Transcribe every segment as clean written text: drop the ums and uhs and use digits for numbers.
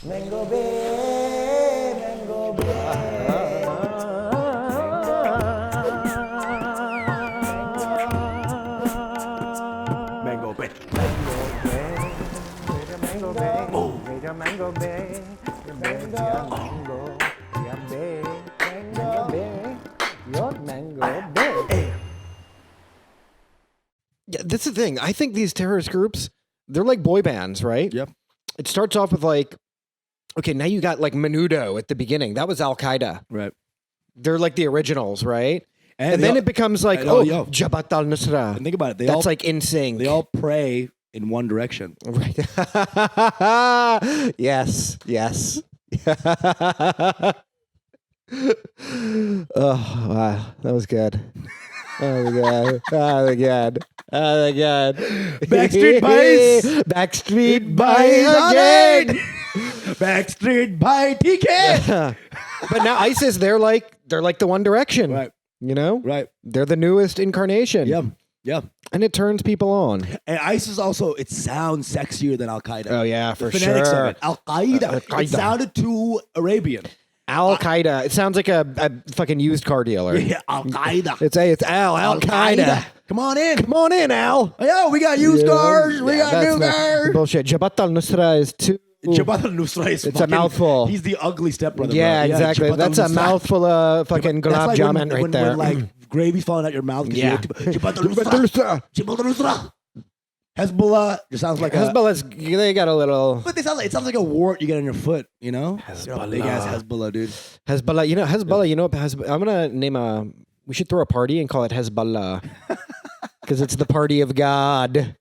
Mango Bay, Mango Bay. Mango Bay. Mango Bay, Mango Bay, Mango Bay. Yeah, that's the thing. I think these terrorist groups, they're like boy bands, right? Yep. It starts off with like, okay, now you got like Menudo at the beginning. That was Al Qaeda. Right. They're like the originals, right? And they then all- it becomes like, and oh, yo. Jabhat al-Nusra. And think about it. That's like in sync. They all pray in one direction. Right. Yes. Yes. Oh, wow. That was good. Oh, my God. Oh, my God. Oh, my God. Backstreet Boys. Backstreet Boys again. Backstreet Boy TK. But now ISIS, they're like the One Direction. Right. You know? Right. They're the newest incarnation. Yeah. Yeah. And it turns people on. And ISIS also, it sounds sexier than Al Qaeda. Oh, yeah, for the phonetics sure. of it. Al Qaeda. Al-Qaeda. It sounded too Arabian. Al Qaeda. It sounds like a fucking used car dealer. Yeah, Al Qaeda. It's Al Qaeda. Come on in. Come on in, Al. Oh, yeah, we got used cars. We got that's new not- cars. Bullshit. Jabhat al-Nusra is too. Jabhat al-Nusra is It's a fucking- mouthful. He's the ugly stepbrother. Yeah, bro. exactly. Jabhat That's a al-Nusra. mouthful of fucking That's gulab like jamun right when, there. When like gravy's falling out your mouth. 'Cause Yeah. Jabhat al-Nusra. Jabhat al-Nusra. Hezbollah just sounds like a... Hezbollah's, they got a little. But it sounds like a wart you get on your foot, you know? Hezbollah. Big ass Hezbollah, dude. Hezbollah, I'm going to name we should throw a party and call it Hezbollah. Because it's the party of God.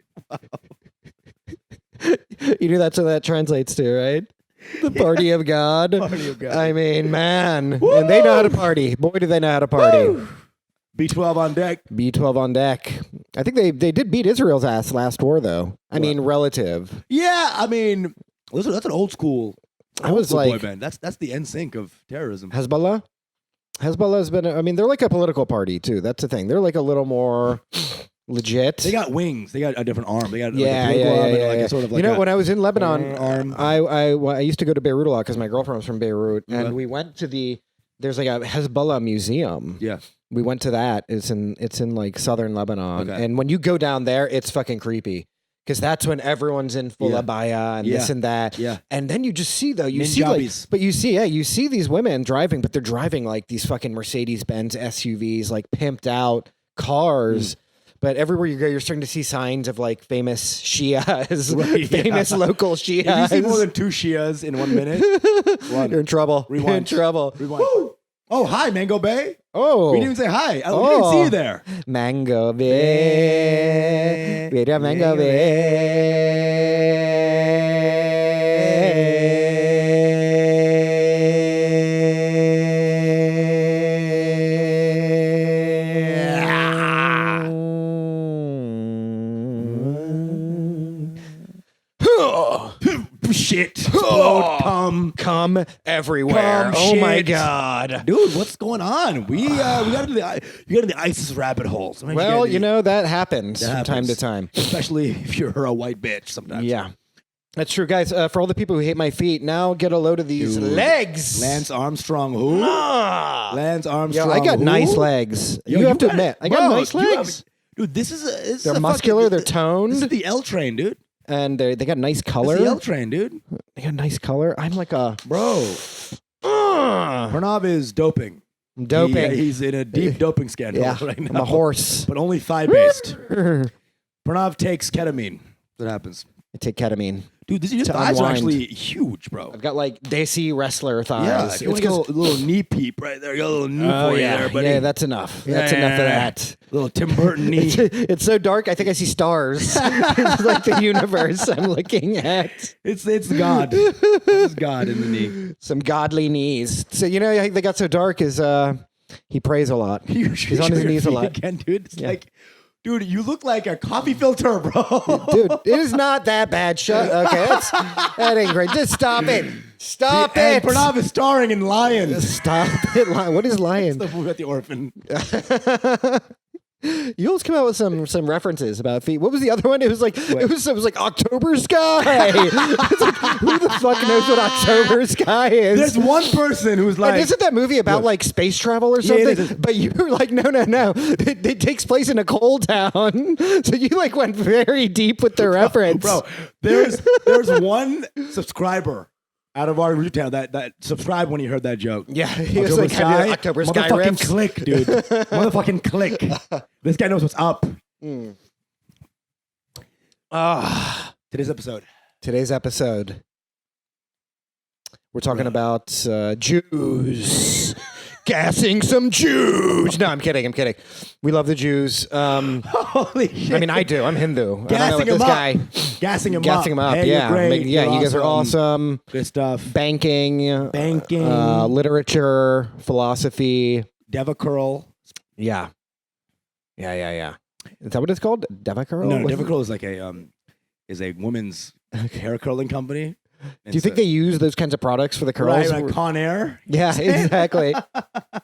You know that's what that translates to, right? The party of God. Party of God. I mean, man. And they know how to party. Boy, do they know how to party. Woo! B12 on deck. B12 on deck. I think they did beat Israel's ass last war, though. I mean, relative. Yeah, I mean, that's an old school. I was boy like- band. That's the NSYNC of terrorism. Hezbollah? Hezbollah's been, I mean, they're like a political party, too. That's the thing. They're like a little more legit. They got wings. They got a different arm. They got Yeah, like a political arm and yeah. like a sort of like when I was in Lebanon, arm. I used to go to Beirut a lot because my girlfriend was from Beirut, and Okay. we went to there's like a Hezbollah museum. Yeah. We went to that. It's in like southern Lebanon, Okay. and when you go down there, it's fucking creepy because that's when everyone's in full Yeah. abaya and this Yeah. and that. Yeah. And then you just see though, you see like, Ninjabis. but you see these women driving, but they're driving like these fucking Mercedes-Benz SUVs, like pimped out cars. But everywhere you go, you're starting to see signs of like famous Shias, Right, famous yeah. local If you Shias. see more than 2 Shias in 1 minute, run. You're in trouble. Rewind. You're in trouble. Rewind. Oh, hi, Mango Bay. Oh, We didn't even say hi. We didn't see you there. Mango Bay. Mira Mango Bay. Shit. Explode. Come everywhere. Come Oh my shit. God. Dude, what's going on? We got into the ISIS rabbit hole. Sometimes Well, get in that happens That from time happens. to time. especially if you're a white bitch sometimes. Yeah. That's true, guys. For all the people who hate my feet, now get a load of these Dude. legs. Lance Armstrong, who? Ah. Lance Yo, Armstrong. I got who? nice legs. Yo, you have to got- admit, I got bro, nice you have- legs. Dude, this is They're a muscular, they're This is toned, the L train, dude. and they got nice This color. is the L train, dude. They got nice color. I'm like a Bro, Pranav is doping. doping. He's in a deep doping scandal Yeah, right now. I'm a horse. But only thigh-based. I Pranav takes ketamine. That happens. take ketamine. Dude, your To thighs are unwind. actually huge, bro. I've got like desi wrestler thighs. Yeah, It's you want 'cause- a little knee peep right there. You got a little knee Oh for you yeah, there, buddy. yeah, that's enough. Yeah, That's enough of yeah. that. Little Tim Burton knee. It's so dark. I think I see stars. It's like the universe I'm looking at. It's God. It's God in the knee. Some godly knees. So they got so dark is he prays a lot. He's on his knees a lot. Again, dude. It's like, dude, you look like a coffee filter, bro. Dude, it is not that bad. Shut. Okay, that ain't great. Just stop it. Stop And it. Pranav is starring in Lions. Stop it. What is lion? The movie about the orphan. You always come out with some references about feet. What was the other one? It was like October Sky. It's like, who the fuck knows what October Sky is? There's one person who's like, and isn't that movie about like space travel or something? it is. But you were like, no. It takes place in a coal town. So you like went very deep with the reference. bro, there's one subscriber out of our YouTube channel that subscribed when he heard that joke. Yeah, he was like, October Sky motherfucking riffs. click, dude. Motherfucking click. This guy knows what's up. Today's episode. We're talking about Jews. Gassing some Jews. No, I'm kidding. We love the Jews. Holy shit. I mean, I do. I'm Hindu. Gassing him up. Gassing him up. Hey, Yeah. you're great. Yeah, You're you guys are awesome. Good stuff. Banking. Literature. Philosophy. Deva curl. Yeah. Is that what it's called? Deva curl? No, Deva curl is like is a woman's hair curling company. Do you think they use those kinds of products for the curls? Right, like Conair. Yeah, exactly.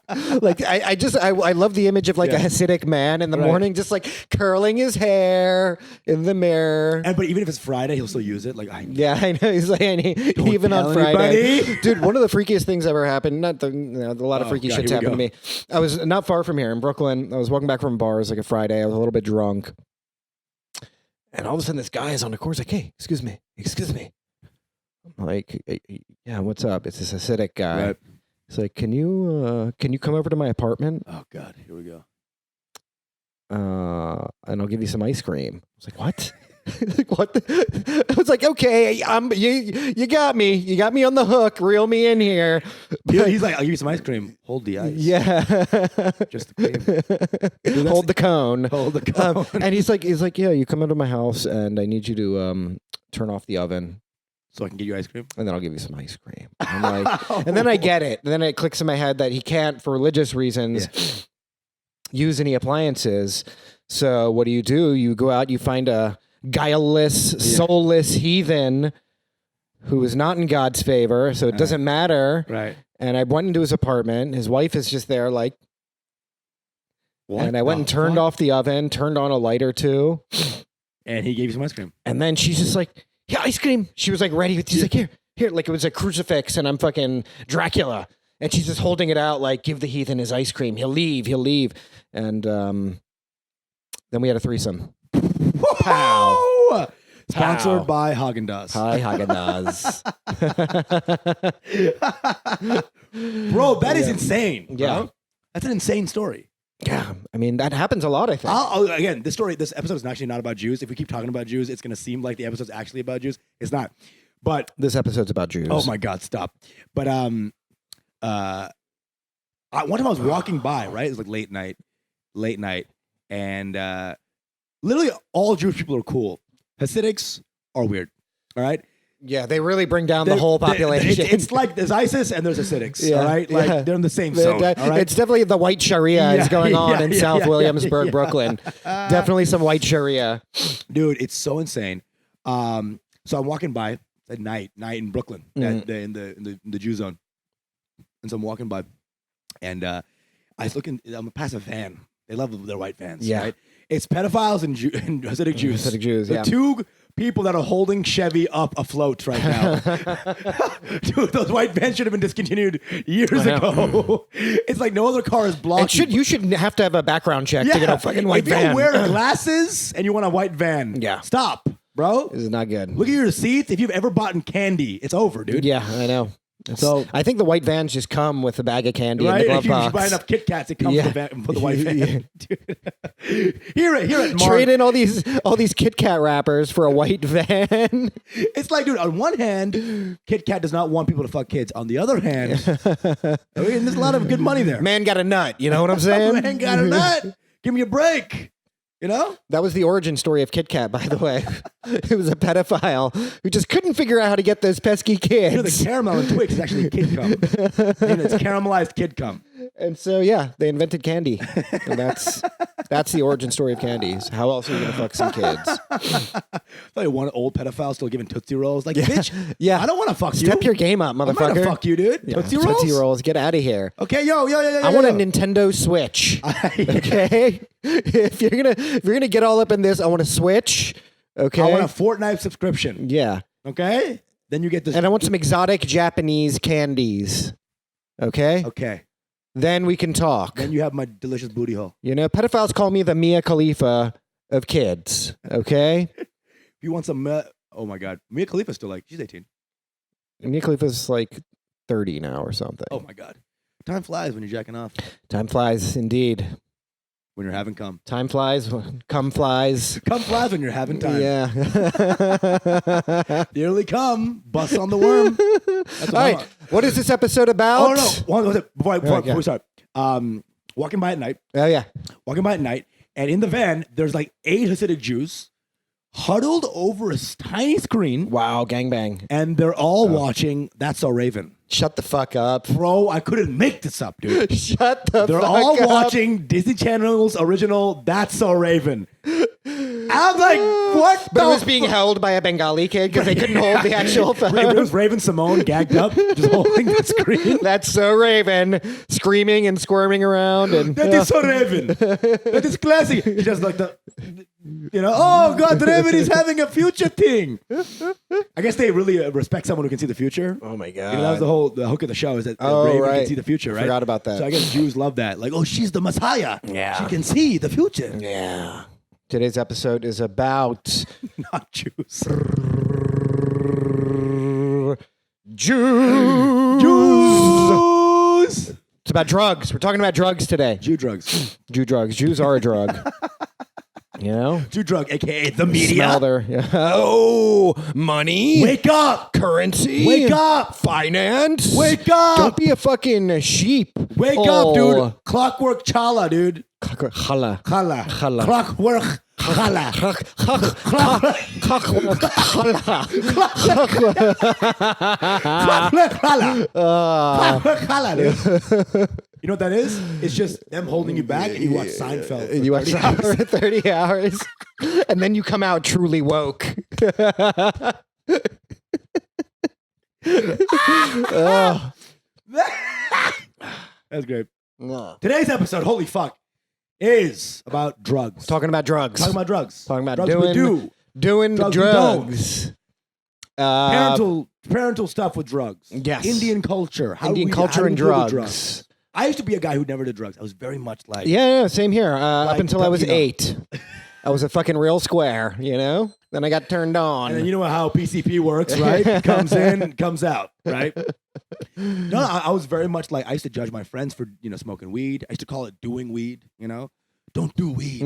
Like I love the image of like a Hasidic man in the morning, just like curling his hair in the mirror. But even if it's Friday, he'll still use it. Like I know. He's like, even on Friday, dude. One of the freakiest things ever happened. Not the, a lot of freaky shit's happened to me. I was not far from here in Brooklyn. I was walking back from bars like a Friday. I was a little bit drunk, and all of a sudden, this guy is on the course like, "Hey, excuse me." I'm like, yeah, what's up? It's this Hasidic guy. Right. He's like, can you come over to my apartment? Oh God, here we go. And I'll give you some ice cream. I was like, what? Like, what? I was like, okay, you got me. You got me on the hook. Reel me in here. He's like, I'll give you some ice cream. Hold the ice. Yeah. Just the cream. Hold the cone. Hold the cone. And he's like, yeah, you come into my house and I need you to turn off the oven. So I can get you ice cream? And then I'll give you some ice cream. I'm like, and then I get it. And then it clicks in my head that he can't, for religious reasons, use any appliances. So what do? You go out, you find a guileless, soulless heathen who is not in God's favor. So it doesn't matter. Right. And I went into his apartment. His wife is just there like, what? And I went and turned off the oven, turned on a light or two. And he gave you some ice cream. And then she's just like, yeah, ice cream. She was like ready. She's like, here, like it was a crucifix and I'm fucking Dracula. And she's just holding it out like, give the heathen his ice cream. He'll leave. And then we had a threesome. Pow. Sponsored by Haagen-Dazs. Hi, Haagen-Dazs. Bro, that is insane. Bro. Yeah. That's an insane story. Yeah, I mean, that happens a lot, I think. Again, this episode is actually not about Jews. If we keep talking about Jews, it's going to seem like the episode's actually about Jews. It's not. But this episode's about Jews. Oh my God, stop. But one time I was walking by, right? It was like late night. And literally all Jewish people are cool. Hasidics are weird, all right? Yeah, they really bring down the whole population. It's like there's ISIS and there's Hasidics, all right? Like they're in the same zone, all right? It's definitely the white Sharia is going on in South Williamsburg, Brooklyn. Definitely some white Sharia. Dude, it's so insane. So I'm walking by at night in Brooklyn, in the Jew zone. And so I'm walking by and I was looking, I'm past a van. They love their white vans, right? It's pedophiles and Hasidic Jews. Hasidic Jews, the two people that are holding Chevy up afloat right now. Dude, those white vans should have been discontinued years ago. It's like no other car is blocking. You should have to have a background check to get a fucking white van. If you wear glasses and you want a white van, stop, bro. This is not good. Look at your receipts. If you've ever bought candy, it's over, dude. Yeah, I know. So I think the white vans just come with a bag of candy in the glove box. If you buy enough Kit Kats, it comes with the white van. Here at Mark. Trade in all these Kit Kat wrappers for a white van. It's like, dude, on one hand, Kit Kat does not want people to fuck kids. On the other hand, there's a lot of good money there. Man got a nut. You know what I'm saying? Man got a nut. Give me a break. You know? That was the origin story of Kit Kat, by the way. It was a pedophile who just couldn't figure out how to get those pesky kids. You know, the caramel in Twix is actually kid cum. It's caramelized kid cum. And so, they invented candy. And that's That's the origin story of candies. How else are you gonna fuck some kids? Like one old pedophile still giving Tootsie Rolls. Like, bitch, Yeah. I don't want to fuck you. Step your game up, I'm not motherfucker. gonna fuck you, dude. Yeah, Tootsie Rolls? Tootsie Rolls. Get out of here. Okay, yo. I want a Nintendo Switch. Okay, if you're gonna get all up in this, I want a Switch. Okay, I want a Fortnite subscription. yeah, Okay? Then you get this. and I want some exotic Japanese candies. Okay, Okay. then we can talk. Then you have my delicious booty hole. You know, pedophiles call me the Mia Khalifa of kids. Okay, If you want some, oh my God. Mia Khalifa's still like, she's 18. Mia Khalifa's like 30 now or something. Oh my God. Time flies when you're jacking off. Time flies, indeed. When you're having cum. Time flies, cum flies. Cum flies when you're having time. Yeah. The early cum, bust on the worm. That's All right. What is this episode about? Oh, no. One second. Before yeah. we start. Walking by at night. Oh, yeah. Walking by at night. And in the van, there's like 8 Hasidic Jews huddled over a tiny screen. Wow, gangbang. And they're all watching That's So Raven. Shut the fuck up. Bro, I couldn't make this up, dude. Shut the They're fuck all up. watching Disney Channel's original That's So Raven. I'm like, what But the it was being held by a Bengali kid because they couldn't hold the actual phone. It was Raven Simone gagged up, just holding the screen. That's so Raven, screaming and squirming around. And That is so Raven. That is classic. He just like oh God, Raven is having a future thing. I guess they really respect someone who can see the future. Oh my God. You know, that was the hook of the show is that Oh, Raven right. can see the future, right? Forgot about that. So I guess Jews love that. Like, oh, she's the Messiah. Yeah. She can see the future. Yeah. Today's episode is about Not Jews. Jews. It's about drugs. We're talking about drugs today. Jew drugs. Jew drugs. Jews are a drug. You know? Jew drug, aka the media. Smell their, oh, money. Wake up! Currency. Wake up! Finance. Wake up! Don't be a fucking sheep. Wake up, dude! Clockwork chala, dude. Chala. Chala. Chala. Clockwork chala. Clockwork chala. Clockwork chala, dude. You know what that is? It's just them holding you back and you watch Seinfeld. You watch 30 hours. for 30 hours. And then you come out truly woke. Oh. That's great. No. Today's episode, holy fuck, is about drugs. Talking about drugs. Talking about drugs. Talking about drugs we do. doing Drugs we drugs. Parental stuff with drugs. Yes. Indian culture. Indian culture and deal with drugs. I used to be a guy who never did drugs. I was very much like Yeah, same here. Up Like, until I was you know. 8. I was a fucking real square, you know? Then I got turned on. And then you know how PCP works, right? Comes in, comes out, right? No, I was very much like I used to judge my friends for smoking weed. I used to call it doing weed. Don't do weed.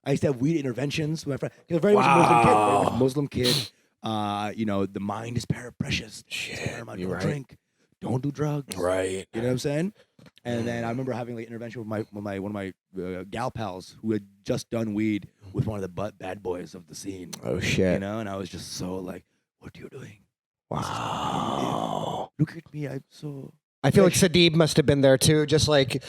I used to have weed interventions with my friend. Because very much a Muslim kid. Very much a Muslim kid. The mind is precious. Shit, Don't you're right. drink. Don't do drugs. Right. You know what I'm saying? And then I remember having like intervention with one of my gal pals who had just done weed with one of the bad boys of the scene. Oh, shit. And I was just so like, what are you doing? Wow. Look at me, I'm so. I feel like Sadib must have been there too, just like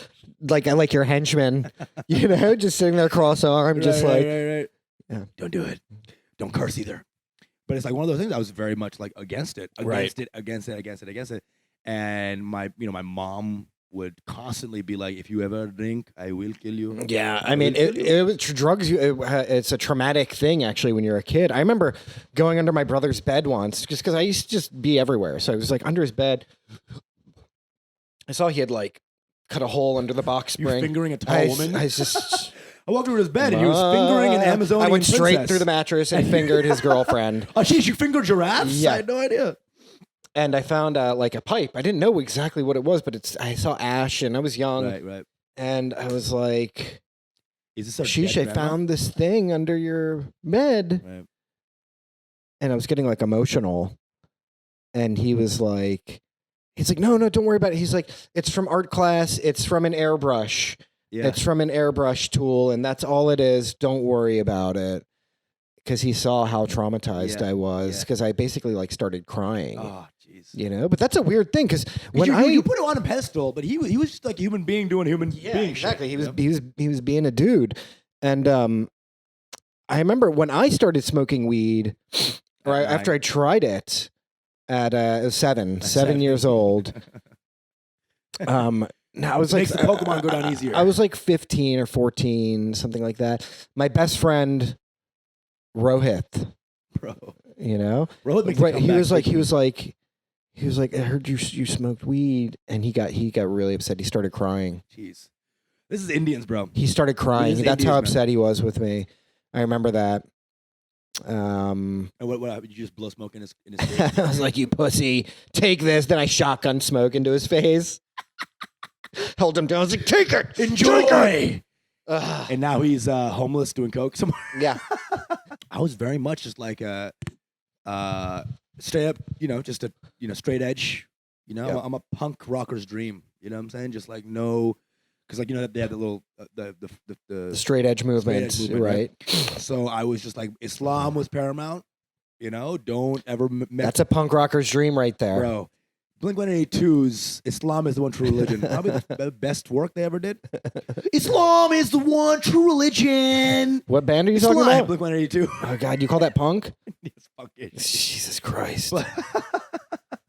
I like your henchman, just sitting there cross-armed, just like. Right. Yeah. Don't do it. Don't curse either. But it's like one of those things I was very much like against it. Against it. And my mom would constantly be like, if you ever drink, I will kill you. Yeah, I mean, it was drugs. It's a traumatic thing, actually, when you're a kid. I remember going under my brother's bed once, just because I used to just be everywhere. So I was like under his bed. I saw he had like cut a hole under the box spring. You fingering a tall woman? I just. I walked over to his bed and he was fingering an Amazonian I went straight princess. through the mattress and fingered his girlfriend. Oh, geez, you fingered giraffes? Yeah. I had no idea. And I found like a pipe. I didn't know exactly what it was, but I saw ash and I was young. Right. And I was like, Is this a sheesh, dead I grandma? found this thing under your bed. Right. And I was getting like emotional. And he's like, no, don't worry about it. He's like, it's from art class. It's from an airbrush. Yeah. It's from an airbrush tool. And that's all it is. Don't worry about it. Because he saw how traumatized I was. Because I basically like started crying. Oh, jeez. But that's a weird thing. Because when you put him on a pedestal, but he was just like a human being doing human being exactly. shit. He was being a dude. And I remember when I started smoking weed, or after I tried it at 7 years old. Now I was Makes the Pokemon go down easier. I was like 15 or 14, something like that. My best friend, Rohit, bro. you know, Rohit makes he was like, I heard you smoked weed, and he got really upset. He started crying. Jeez, this is Indians, bro. He started crying. That's Indians, how man. upset he was with me. I remember that. And what happened? You just blow smoke in his face? I was like, "You pussy, take this." Then I shotgun smoke into his face. Held him down. I was like, "Take it, Enjoy." And now he's homeless doing coke somewhere. Yeah. I was very much just like a straight up, just a straight edge. Yeah. I'm a punk rocker's dream. You know what I'm saying? Just like no, because like they have the little the straight edge movement, right? So I was just like Islam was paramount. Don't ever. That's a punk rocker's dream right there, bro. Blink-182's Islam is the one true religion. Probably the best work they ever did. Islam is the one true religion. What band are you talking about? Blink-182. Oh God, you call that punk? Yes, fuck it. Jesus Christ.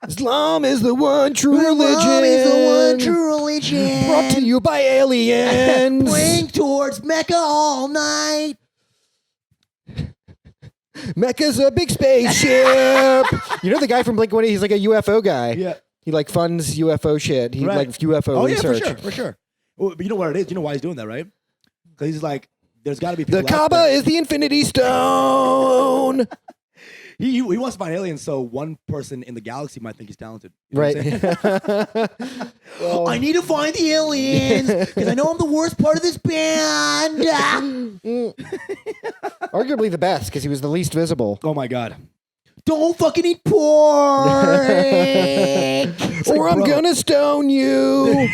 Islam is the one true religion. Islam is the one true religion. Brought to you by aliens. Blink towards Mecca all night. Mecca's a big spaceship. You know the guy from Blink-182? He's like a UFO guy. Yeah. He like funds UFO shit. He like UFO research. Yeah, for sure. Well, but you know what it is? You know why he's doing that, right? Because he's like, there's got to be people The Kaaba is the Infinity Stone. He wants to find aliens, so one person in the galaxy might think he's talented. You know Right. I need to find the aliens because I know I'm the worst part of this band. Arguably the best because he was the least visible. Oh my God. Don't fucking eat pork. Or I'm gonna stone you.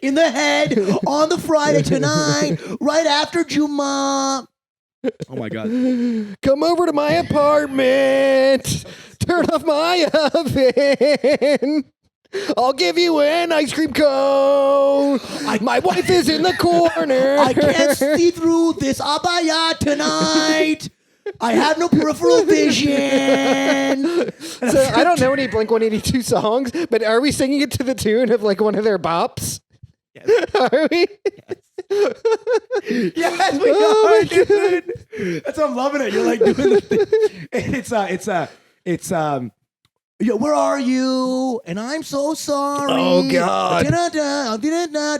In the head on the Friday tonight, right after Juma. Oh my God. Come over to my apartment. Turn off my oven. I'll give you an ice cream cone. My wife is in the corner. I can't see through this abaya tonight. I have no peripheral vision. So I don't know any Blink-182 songs, but are we singing it to the tune of like one of their bops? Yes. Are we? Yes, we are, dude. That's why I'm loving it. You're like doing the thing. And where are you? And I'm so sorry. Oh, God.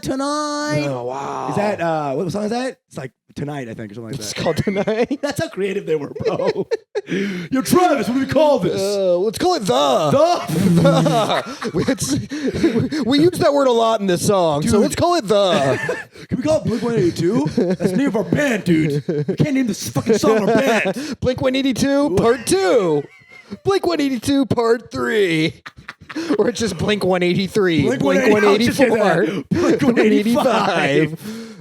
Tonight. Oh, wow. Is that what song is that? It's like Tonight, I think, or something like It's that. called Tonight. That's how creative they were, bro. Yo, Travis, what do we call this? Let's call it we use that word a lot in this song, so let's call it the. Can we call it Blink-182? That's the name of our band, dude. We can't name this fucking song our band. Blink-182 Part 2. Blink-182 Part 3. Or it's just Blink-183. Blink-184. Blink-185.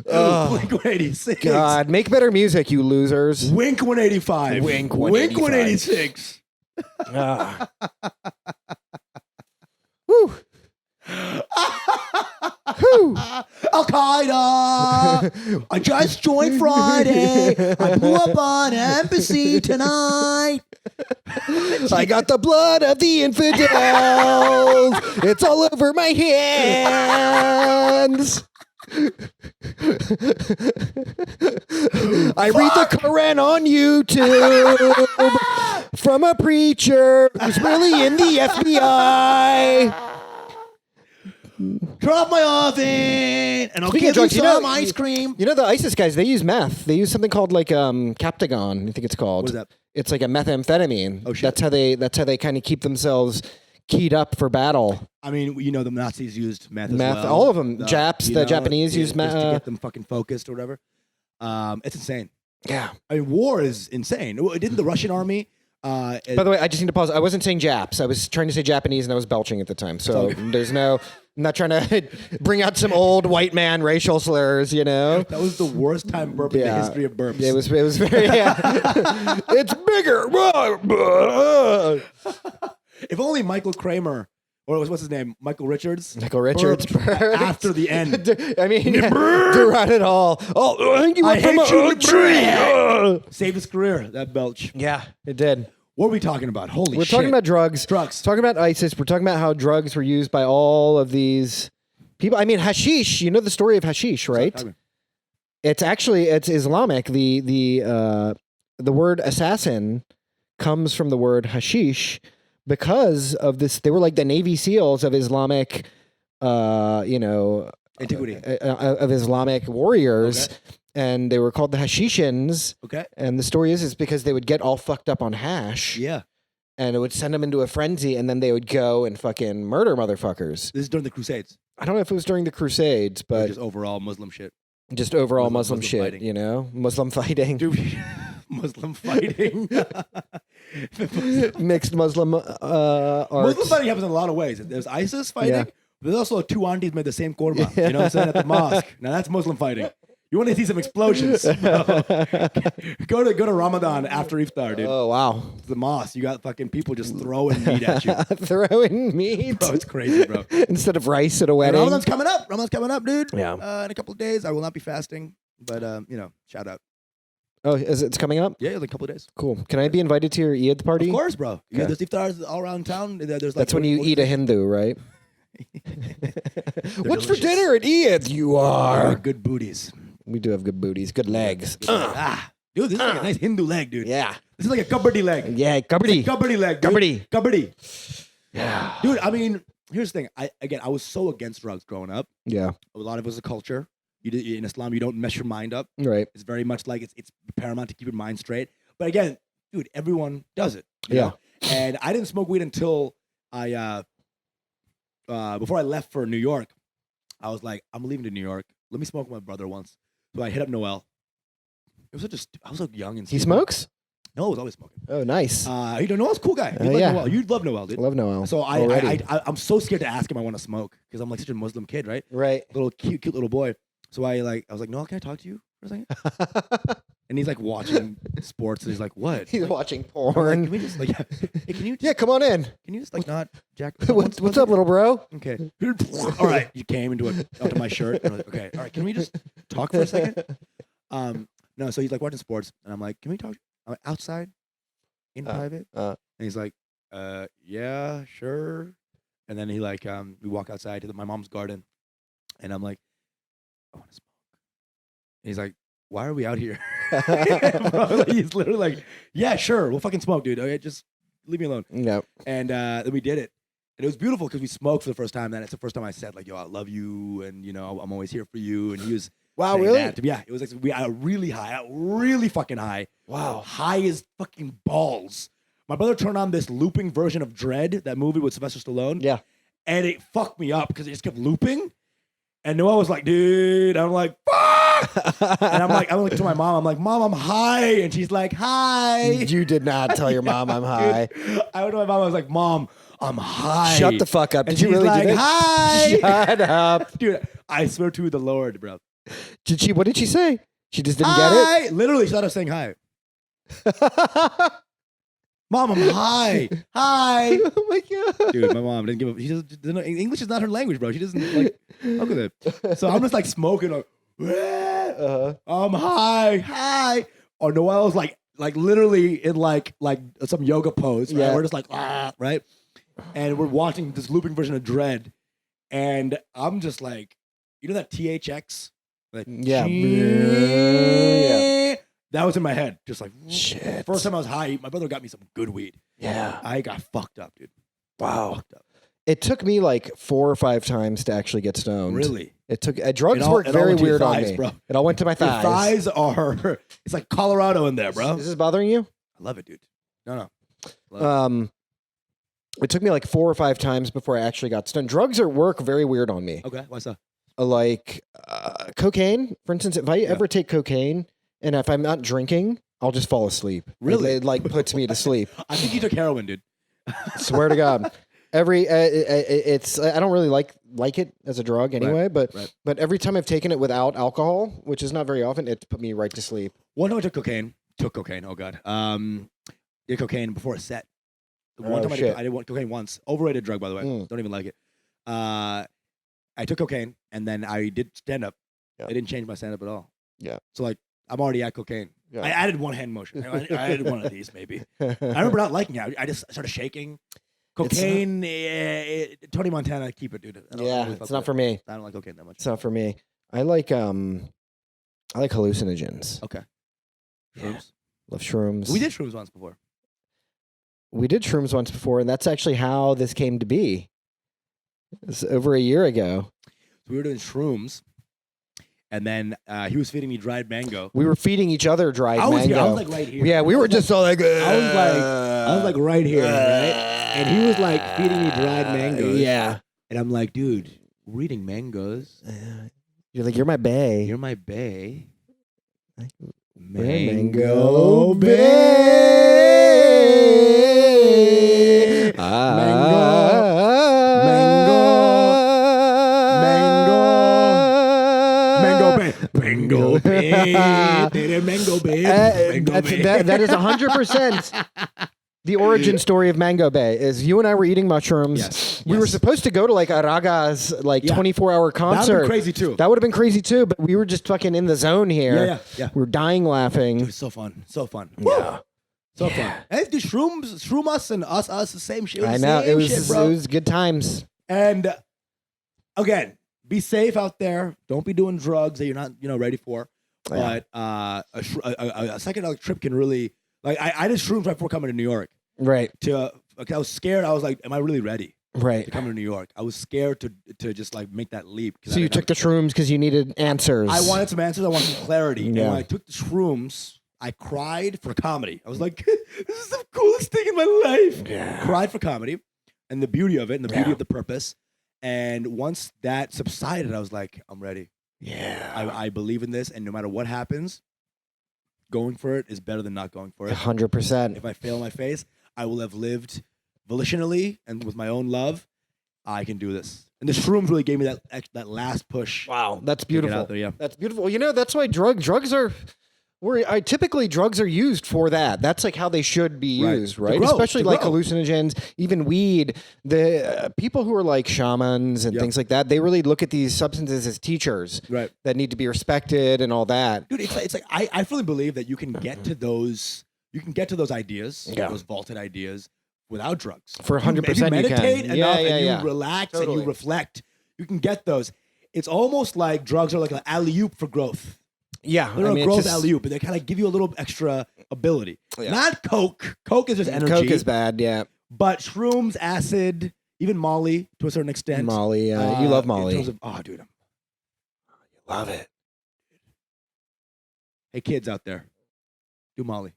Blink-186. God, make better music, you losers. Wink-185. Wink-185. Wink-186. Woo. Al-Qaeda. I just joined Friday. I blew up an embassy tonight. I got the blood of the infidels. It's all over my hands. I read the Quran on YouTube from a preacher who's really in the FBI. Drop my oven, and I'll give you some ice cream. You know the ISIS guys, they use meth. They use something called like Captagon, I think it's called. What is that? It's like a methamphetamine. Oh, shit. That's how they kind of keep themselves keyed up for battle. I mean, you know, the Nazis used meth as Meth, well. all of them. The Japanese use meth. Just to get them fucking focused or whatever. It's insane. Yeah. I mean, war is insane. Didn't the Russian army... By the way, I just need to pause. I wasn't saying Japs. I was trying to say Japanese, and I was belching at the time. So there's no... I'm not trying to bring out some old white man racial slurs, you know? That was the worst time burp in the history of burps. It was very... Yeah. It's bigger. If only Michael Kramer or what's his name? Michael Richards. Michael Richards burped after the end. I mean, throughout it all. Oh, I think you went from a tree. Saved his career. That belch. Yeah, it did. What are we talking about? Holy shit. We're talking about drugs. Drugs. Talking about ISIS. We're talking about how drugs were used by all of these people. I mean, hashish. You know the story of hashish, right? It's Islamic. The word assassin comes from the word hashish because of this. They were like the Navy SEALs of Islamic, antiquity of Islamic warriors. Okay. And they were called the Hashishans. Okay. And the story is because they would get all fucked up on hash. Yeah. And it would send them into a frenzy, and then they would go and fucking murder motherfuckers. This is during the Crusades. I don't know if it was during the Crusades, but just overall Muslim shit. Just overall Muslim shit, fighting. you know? Muslim fighting. Dude, Muslim fighting. Mixed Muslim arts. Muslim fighting happens in a lot of ways. There's ISIS fighting, Yeah. but there's also two aunties made the same korma. You know what I'm saying? At the mosque. Now that's Muslim fighting. You want to see some explosions? Go to Ramadan after iftar, dude. Oh, wow. The mosque. You got fucking people just throwing meat at you. Throwing meat? Bro, it's crazy, bro. Instead of rice at a wedding. Ramadan's coming up. Ramadan's coming up, dude. Yeah. In a couple of days. I will not be fasting, but, shout out. Oh, it's coming up? Yeah, like a couple of days. Cool. Can I be invited to your Eid party? Of course, bro. Okay. Yeah, there's iftars all around town. There's like That's when you eat a Hindu, right? What's for delicious. dinner at Eid? You are. Good booties. We do have good booties, good legs. Dude, this is like a nice Hindu leg, dude. Yeah. This is like a kabaddi leg. Yeah, kabaddi. Kabaddi leg, dude. Kabaddi. Kabaddi. Yeah. Dude, I mean, here's the thing. I was so against drugs growing up. Yeah. A lot of it was a culture. In Islam, you don't mess your mind up. Right. It's very much like it's paramount to keep your mind straight. But again, dude, everyone does it. You Yeah. know? And I didn't smoke weed until before I left for New York. I was like, I'm leaving to New York. Let me smoke with my brother once. So I hit up Noel. It was I was so young and He stupid. smokes? No, I was always smoking. Oh, nice. Noel's a cool guy. You yeah. Noel. You'd love Noel, dude. Love Noel. So already. I'm so scared to ask him I want to smoke because I'm like such a Muslim kid, right? Right. Little cute little boy. So I was like, Noel, can I talk to you for a second? And he's like watching sports, and he's like, "What?" He's Like, watching I'm like, porn. can we just like, hey, can you Yeah, come on in. can you just like not jack? What's up, little bro? Okay. All right. You came onto my shirt. And I'm like, okay. All right. Can we just talk for a second? No. So he's like watching sports, and I'm like, can we talk outside in private? And he's like, yeah, sure. And then he like, we walk outside to my mom's garden, and I'm like, I want to smoke. And he's like, why are we out here? Bro, like, he's literally like, yeah, sure, we'll fucking smoke, dude. Okay, just leave me alone. No. And then we did it. And it was beautiful because we smoked for the first time. And it's the first time I said, like, yo, I love you. And, I'm always here for you. And he was Wow, saying really? that to me. Yeah, it was like, we got really high, really fucking high. Wow. High as fucking balls. My brother turned on this looping version of Dread, that movie with Sylvester Stallone. Yeah. And it fucked me up because it just kept looping. And Noah was like, dude. I'm like, fuck. And I'm like to my mom, I'm like, Mom, I'm high. And she's like, hi. You did not tell your mom I'm high. Dude, I went to my mom, I was like, Mom, I'm high. Shut the fuck up. And Did you she's really like, do that? hi. Shut up. Dude, I swear to the Lord, bro. What did she say? She just didn't Hi. Literally, she started saying hi. get it? Mom, I'm high. Hi. Oh my God. Dude, my mom didn't give a. She doesn't know, English is not her language, bro. She doesn't like fuck with it. So I'm just like smoking. Like, I'm high. Hi. Or Noel's like literally in like some yoga pose. Right? Yeah. We're just like right, and we're watching this looping version of Dread, and I'm just like, that THX, like Yeah. yeah. That was in my head, just like Shit. First time I was high, my brother got me some good weed. Yeah. I got fucked up, dude. Wow. Fucked up. It took me like 4 or 5 times to actually get stoned. Really? It took drugs It all- worked it all very went to your weird on thighs, me. bro. It all went to my Your thighs. thighs are. It's like Colorado in there, bro. Is this bothering you? I love it, dude. No. Love It took me like 4 or 5 times before I actually got stoned. Drugs work very weird on me. it. Okay, why so? Like cocaine, for instance. If I ever take cocaine and if I'm not drinking, I'll just fall asleep. Really? It like puts me to sleep. I think you took heroin, dude. Swear to God. It's I don't really like it as a drug anyway, right. but every time I've taken it without alcohol, which is not very often, it's put me right to sleep. One time I took cocaine. Oh God. Did cocaine before a set. One time shit. I did cocaine once. Overrated drug, by the way. Don't even like it. I took cocaine and then I did stand up. Yeah. It didn't change my stand up at all. Yeah. So like I'm already at cocaine. Yeah. I added one hand motion. I added one of these maybe. I remember not liking it. I just started shaking. Cocaine, Tony Montana, keep it, dude. It's not for me. I don't like cocaine that much. It's not for me. I like hallucinogens. Okay. Shrooms. Love shrooms. We did shrooms once before. We did shrooms once before, and that's actually how this came to be. It's over a year ago. So we were doing shrooms, and then he was feeding me dried mango. We were feeding each other dried mango. I was like right here. Yeah, we were just all like. I was like right here, right? And he was like feeding me dried mangoes. Yeah. And I'm like, dude, we're eating mangoes. You're like, you're my bae. You're my bae. Mango bae. Mango bae. Mango bae. That is 100%. The origin story of Mango Bay is you and I were eating mushrooms. Yes. We were supposed to go to like Araga's 24-hour concert. That would have been crazy too. That would have been crazy too, but we were just fucking in the zone here. Yeah. We were dying laughing. It was so fun. So fun. Yeah. So fun. Hey, dude, shroom us and us, the same shit. I know. It was good times. And again, be safe out there. Don't be doing drugs that you're not, ready for. Yeah. But a psychedelic trip can really, like, I did shrooms right before coming to New York. Right. I was scared. I was like, am I really ready? Right. To come to New York. I was scared to just like make that leap. So you took the shrooms because you needed answers. I wanted some answers. I wanted some clarity. Yeah. And when I took the shrooms, I cried for comedy. I was like, this is the coolest thing in my life. Yeah. Cried for comedy and the beauty of it and the beauty of the purpose. And once that subsided, I was like, I'm ready. Yeah. I believe in this. And no matter what happens, going for it is better than not going for it. 100%. If I fail in my face, I will have lived volitionally and with my own love. I can do this. And the shrooms really gave me that last push. Wow, that's beautiful. Get out there, yeah. That's beautiful. That's why drugs are. Typically drugs are used for that. That's like how they should be used, right? Especially like hallucinogens, even weed. The people who are like shamans and things like that, they really look at these substances as teachers, right? That need to be respected and all that. Dude, it's like I fully believe that you can get to those. You can get to those ideas, those vaulted ideas, without drugs. For 100%, if you meditate you can. enough and you relax and you reflect, you can get those. It's almost like drugs are like an alley-oop for growth. Yeah, They're a growth alley-oop, but they kind of give you a little extra ability. Yeah. Not Coke. Coke is just energy. Coke is bad, yeah. But shrooms, acid, even Molly to a certain extent. Molly, you love Molly. In terms of, dude, you love it. Hey, kids out there, do Molly.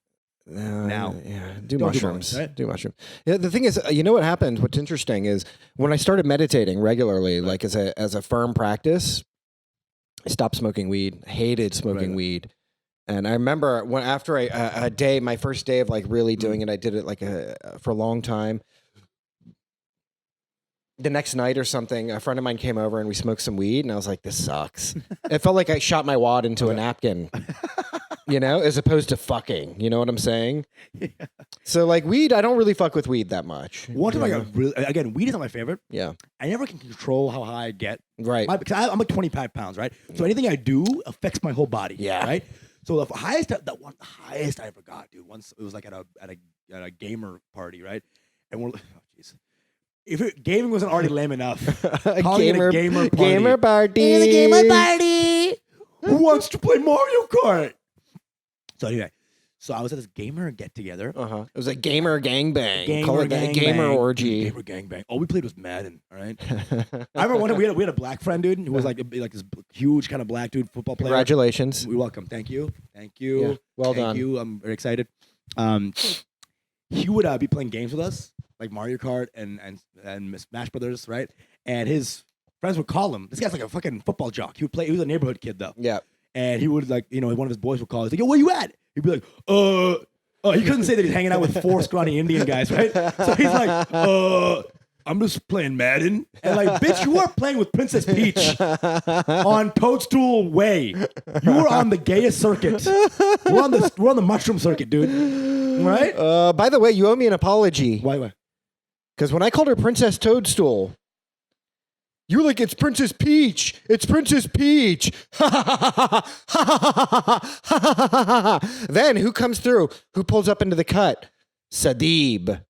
Now. Yeah, do mushrooms. Right? Do mushrooms. Yeah, the thing is, you know what happened? What's interesting is when I started meditating regularly, like as a firm practice, I stopped smoking weed. Hated smoking weed. And I remember after my first day of like really doing it, I did it like for a long time. The next night or something, a friend of mine came over and we smoked some weed, and I was like, "This sucks." It felt like I shot my wad into a napkin, as opposed to fucking. You know what I'm saying? Yeah. So like weed, I don't really fuck with weed that much. One time I got weed is not my favorite. Yeah, I never can control how high I get. Right, because I'm like 25 pounds, right? So anything I do affects my whole body. Yeah, right. So the highest I ever got, dude. Once it was like at a gamer party, right? And we're jeez. If gaming wasn't already lame enough, calling it a gamer party. Gamer party. It's a gamer party. Who wants to play Mario Kart? So anyway, I was at this gamer get together. It was a gamer gangbang. Gamer orgy. Gamer gangbang. All we played was Madden. All right. I remember one time we had a black friend, dude, who was like this huge kind of black dude football player. Congratulations. You're welcome. Thank you. Yeah, well done. Thank you. I'm very excited. He would be playing games with us, like Mario Kart and Smash Brothers, right? And his friends would call him. This guy's like a fucking football jock. He was a neighborhood kid though. Yeah. And he would one of his boys would call. He's like, "Yo, where you at?" He'd be like, he couldn't say that he's hanging out with 4 scrawny Indian guys, right? So he's like, I'm just playing Madden. And like, bitch, you are playing with Princess Peach on Toadstool Way. You were on the gayest circuit. We're on the mushroom circuit, dude. Right? By the way, you owe me an apology. Why? Because when I called her Princess Toadstool, you were like, it's Princess Peach. It's Princess Peach. Then who comes through? Who pulls up into the cut? Sadib.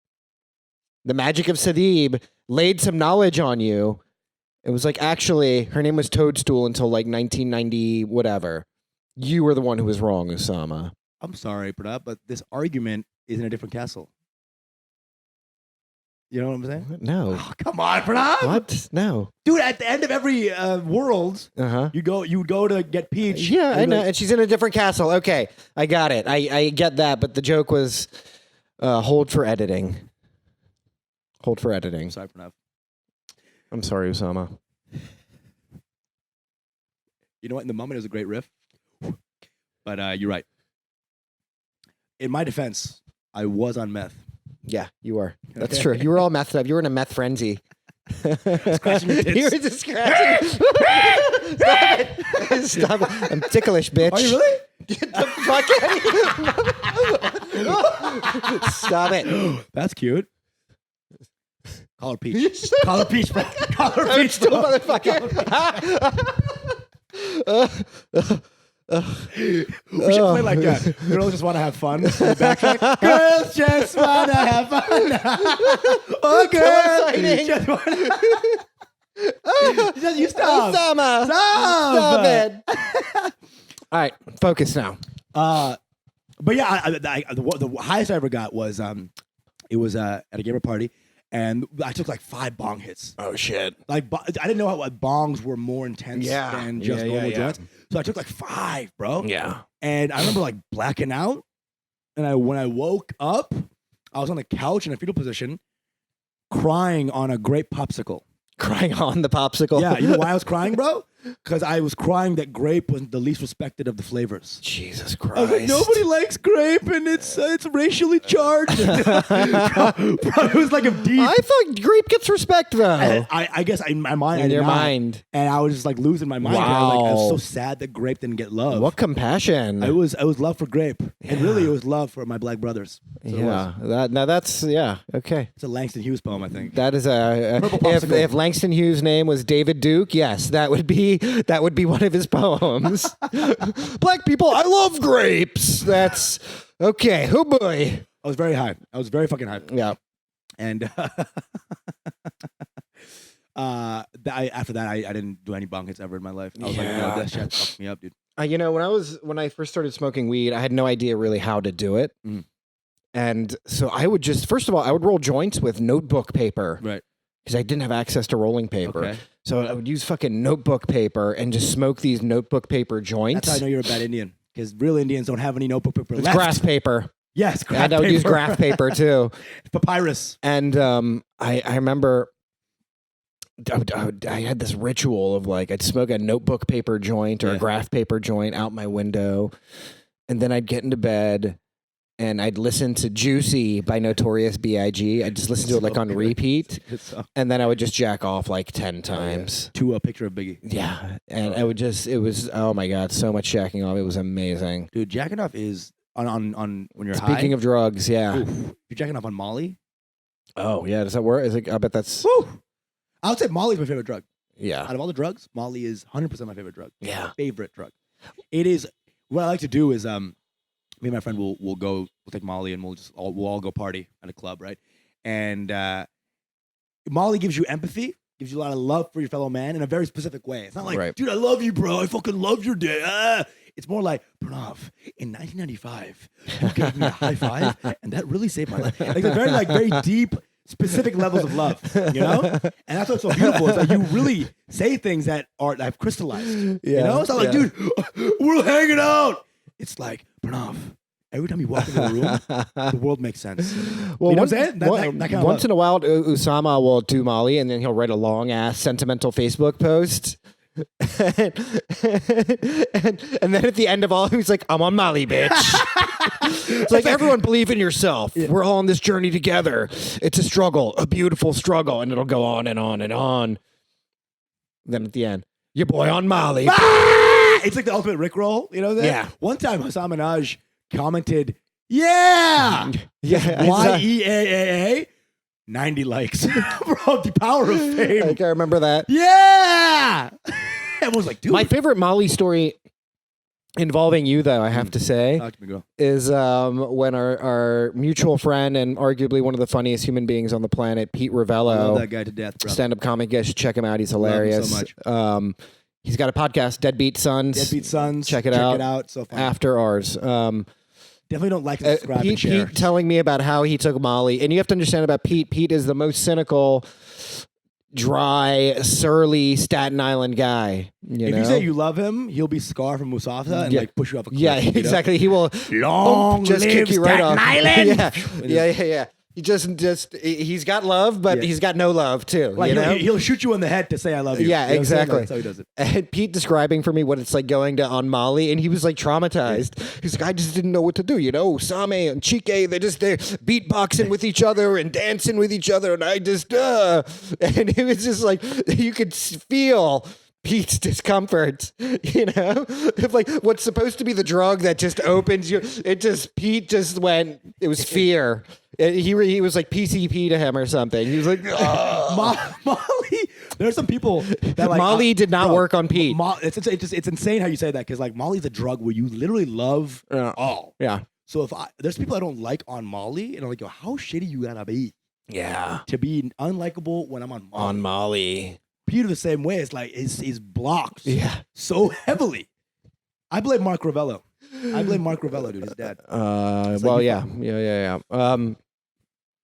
The magic of Sadib laid some knowledge on you. It was like, actually, her name was Toadstool until like 1990, whatever. You were the one who was wrong, Osama. I'm sorry, Pranab, but this argument is in a different castle. You know what I'm saying? No. Oh, come on, Pranab. What? No. Dude, at the end of every world, you go to get Peach. Yeah, I know. And she's in a different castle. Okay, I got it. I get that, but the joke was hold for editing. Hold for editing. Sorry, Pranav. I'm sorry, Osama. You know what? In the moment, it was a great riff. But you're right. In my defense, I was on meth. Yeah, you were. That's true. You were all methed up. You were in a meth frenzy. Scratching your tits. You were just scratching. Stop it. Stop it. I'm ticklish, bitch. Are you really? Get the fuck out of here. Stop it. That's cute. Call her Peach. Call her Peach, bro. Call her Peach, Still, bro. motherfucker. We should play like girls just want to have fun. Backtrack. Girls just want to have fun. Oh, girls just want to. You stop. Osama. Stop it. All right, focus now. But yeah, the highest I ever got was it was at a gamer party. And I took like 5 bong hits. Oh, shit. Like, I didn't know how bongs were more intense than just normal joints. So I took like 5, bro. Yeah. And I remember like blacking out. And when I woke up, I was on the couch in a fetal position, crying on a grape popsicle. Crying on the popsicle? Yeah. You know why I was crying, bro? Because I was crying that grape was the least respected of the flavors. Jesus Christ. I was like, nobody likes grape, and it's racially charged. Bro, it was like a deep. I thought grape gets respect, though. I guess in my mind. In your mind. And I was just like losing my mind. Wow. I was so sad that grape didn't get love. What compassion. I was love for grape. And really, it was love for my black brothers. So okay. It's a Langston Hughes poem, I think. That is if Langston Hughes' name was David Duke, yes, that would be one of his poems. Black people, I love grapes. That's okay. Oh boy. I was very high. I was very fucking high. Yeah. And after that, I didn't do any bong hits ever in my life. I was like, no, that shit fucked me up, dude. You know, when I first started smoking weed, I had no idea really how to do it. Mm. And so I would just, first of all, I would roll joints with notebook paper. Right. Because I didn't have access to rolling paper. Okay. So I would use fucking notebook paper and just smoke these notebook paper joints. That's how I know you're a bad Indian. Because real Indians don't have any notebook paper It's left. graph paper. Yes, graph and I would paper. use graph paper too. Papyrus. And I remember I had this ritual of like, I'd smoke a notebook paper joint or a graph paper joint out my window. And then I'd get into bed and I'd listen to Juicy by Notorious B.I.G. I'd just listen to it like on repeat. And then I would just jack off like 10 times. To a picture of Biggie. Yeah. And it was, oh my God, so much jacking off. It was amazing. Dude, jacking off is on when you're high. Speaking of drugs, yeah. Oof, you're jacking off on Molly? Oh, yeah. Does that work? I bet that's. Woo! I would say Molly's my favorite drug. Yeah. Out of all the drugs, Molly is 100% my favorite drug. Yeah. My favorite drug. It is, what I like to do is, me and my friend will take Molly and we'll all go party at a club, right? And Molly gives you empathy, gives you a lot of love for your fellow man in a very specific way. It's not like, dude, I love you, bro. I fucking love your day. It's more like, Pranav, in 1995, you gave me a high five, and that really saved my life. Like they're very deep, specific levels of love, you know? And that's what's so beautiful. It's like you really say things that have crystallized. Yeah, you know? It's not like, dude, we're hanging out. It's like, Pranav, every time you walk into the room, the world makes sense. Well, you know what I'm saying? That kind of once in a while, Usama will do Molly, and then he'll write a long-ass sentimental Facebook post. and then at the end of all, he's like, I'm on Molly, bitch. It's like, everyone believe in yourself. Yeah. We're all on this journey together. It's a struggle, a beautiful struggle. And it'll go on and on and on. Then at the end, your boy on Molly. It's like the ultimate Rickroll, you know that? Yeah. One time Hassan Minaj commented, yeah, yeah, YEAAA, 90 likes. Bro, the power of fame. I remember that. Yeah. Everyone's like, dude. My favorite Molly story involving you, though, I have to say, Talk to me, girl. is when our mutual friend and arguably one of the funniest human beings on the planet, Pete I love Ravello, that guy to death, bro. stand-up comic. You guys should check him out. He's Love him hilarious. so much. He's got a podcast, Deadbeat Sons. Deadbeat Sons. Check it out. Check it out. So fun. After ours. Definitely don't like, subscribe, and share. Pete telling me about how he took Molly. And you have to understand about Pete. Pete is the most cynical, dry, surly Staten Island guy. If you say you love him, he'll be Scar from Musafa and like push you off a cliff. Yeah, exactly. He will long just live kick you right Staten off. Island. Yeah. He he's got love, but he's got no love too. Like you know? he'll shoot you in the head to say I love you. Yeah, You know what I'm saying? exactly. That's how he does it. And Pete describing for me what it's like going to on Molly, and he was like traumatized. He's like, I just didn't know what to do. You know, Same and Chike, they're beatboxing with each other and dancing with each other, and I just and it was just like you could feel Pete's discomfort, you know, if like what's supposed to be the drug that just opens you, Pete just went. It was fear. He was like PCP to him or something. He was like, Molly. There's some people that like Molly did not work on Pete. It's insane how you say that because like Molly's a drug where you literally love all. Yeah. So there's people I don't like on Molly, and I'm like, yo, how shitty you gotta be? Yeah. To be unlikable when I'm on Molly. On Molly. Peter the same way. It's like he's blocked so heavily. I blame Mark Ravello. Dude, his dad.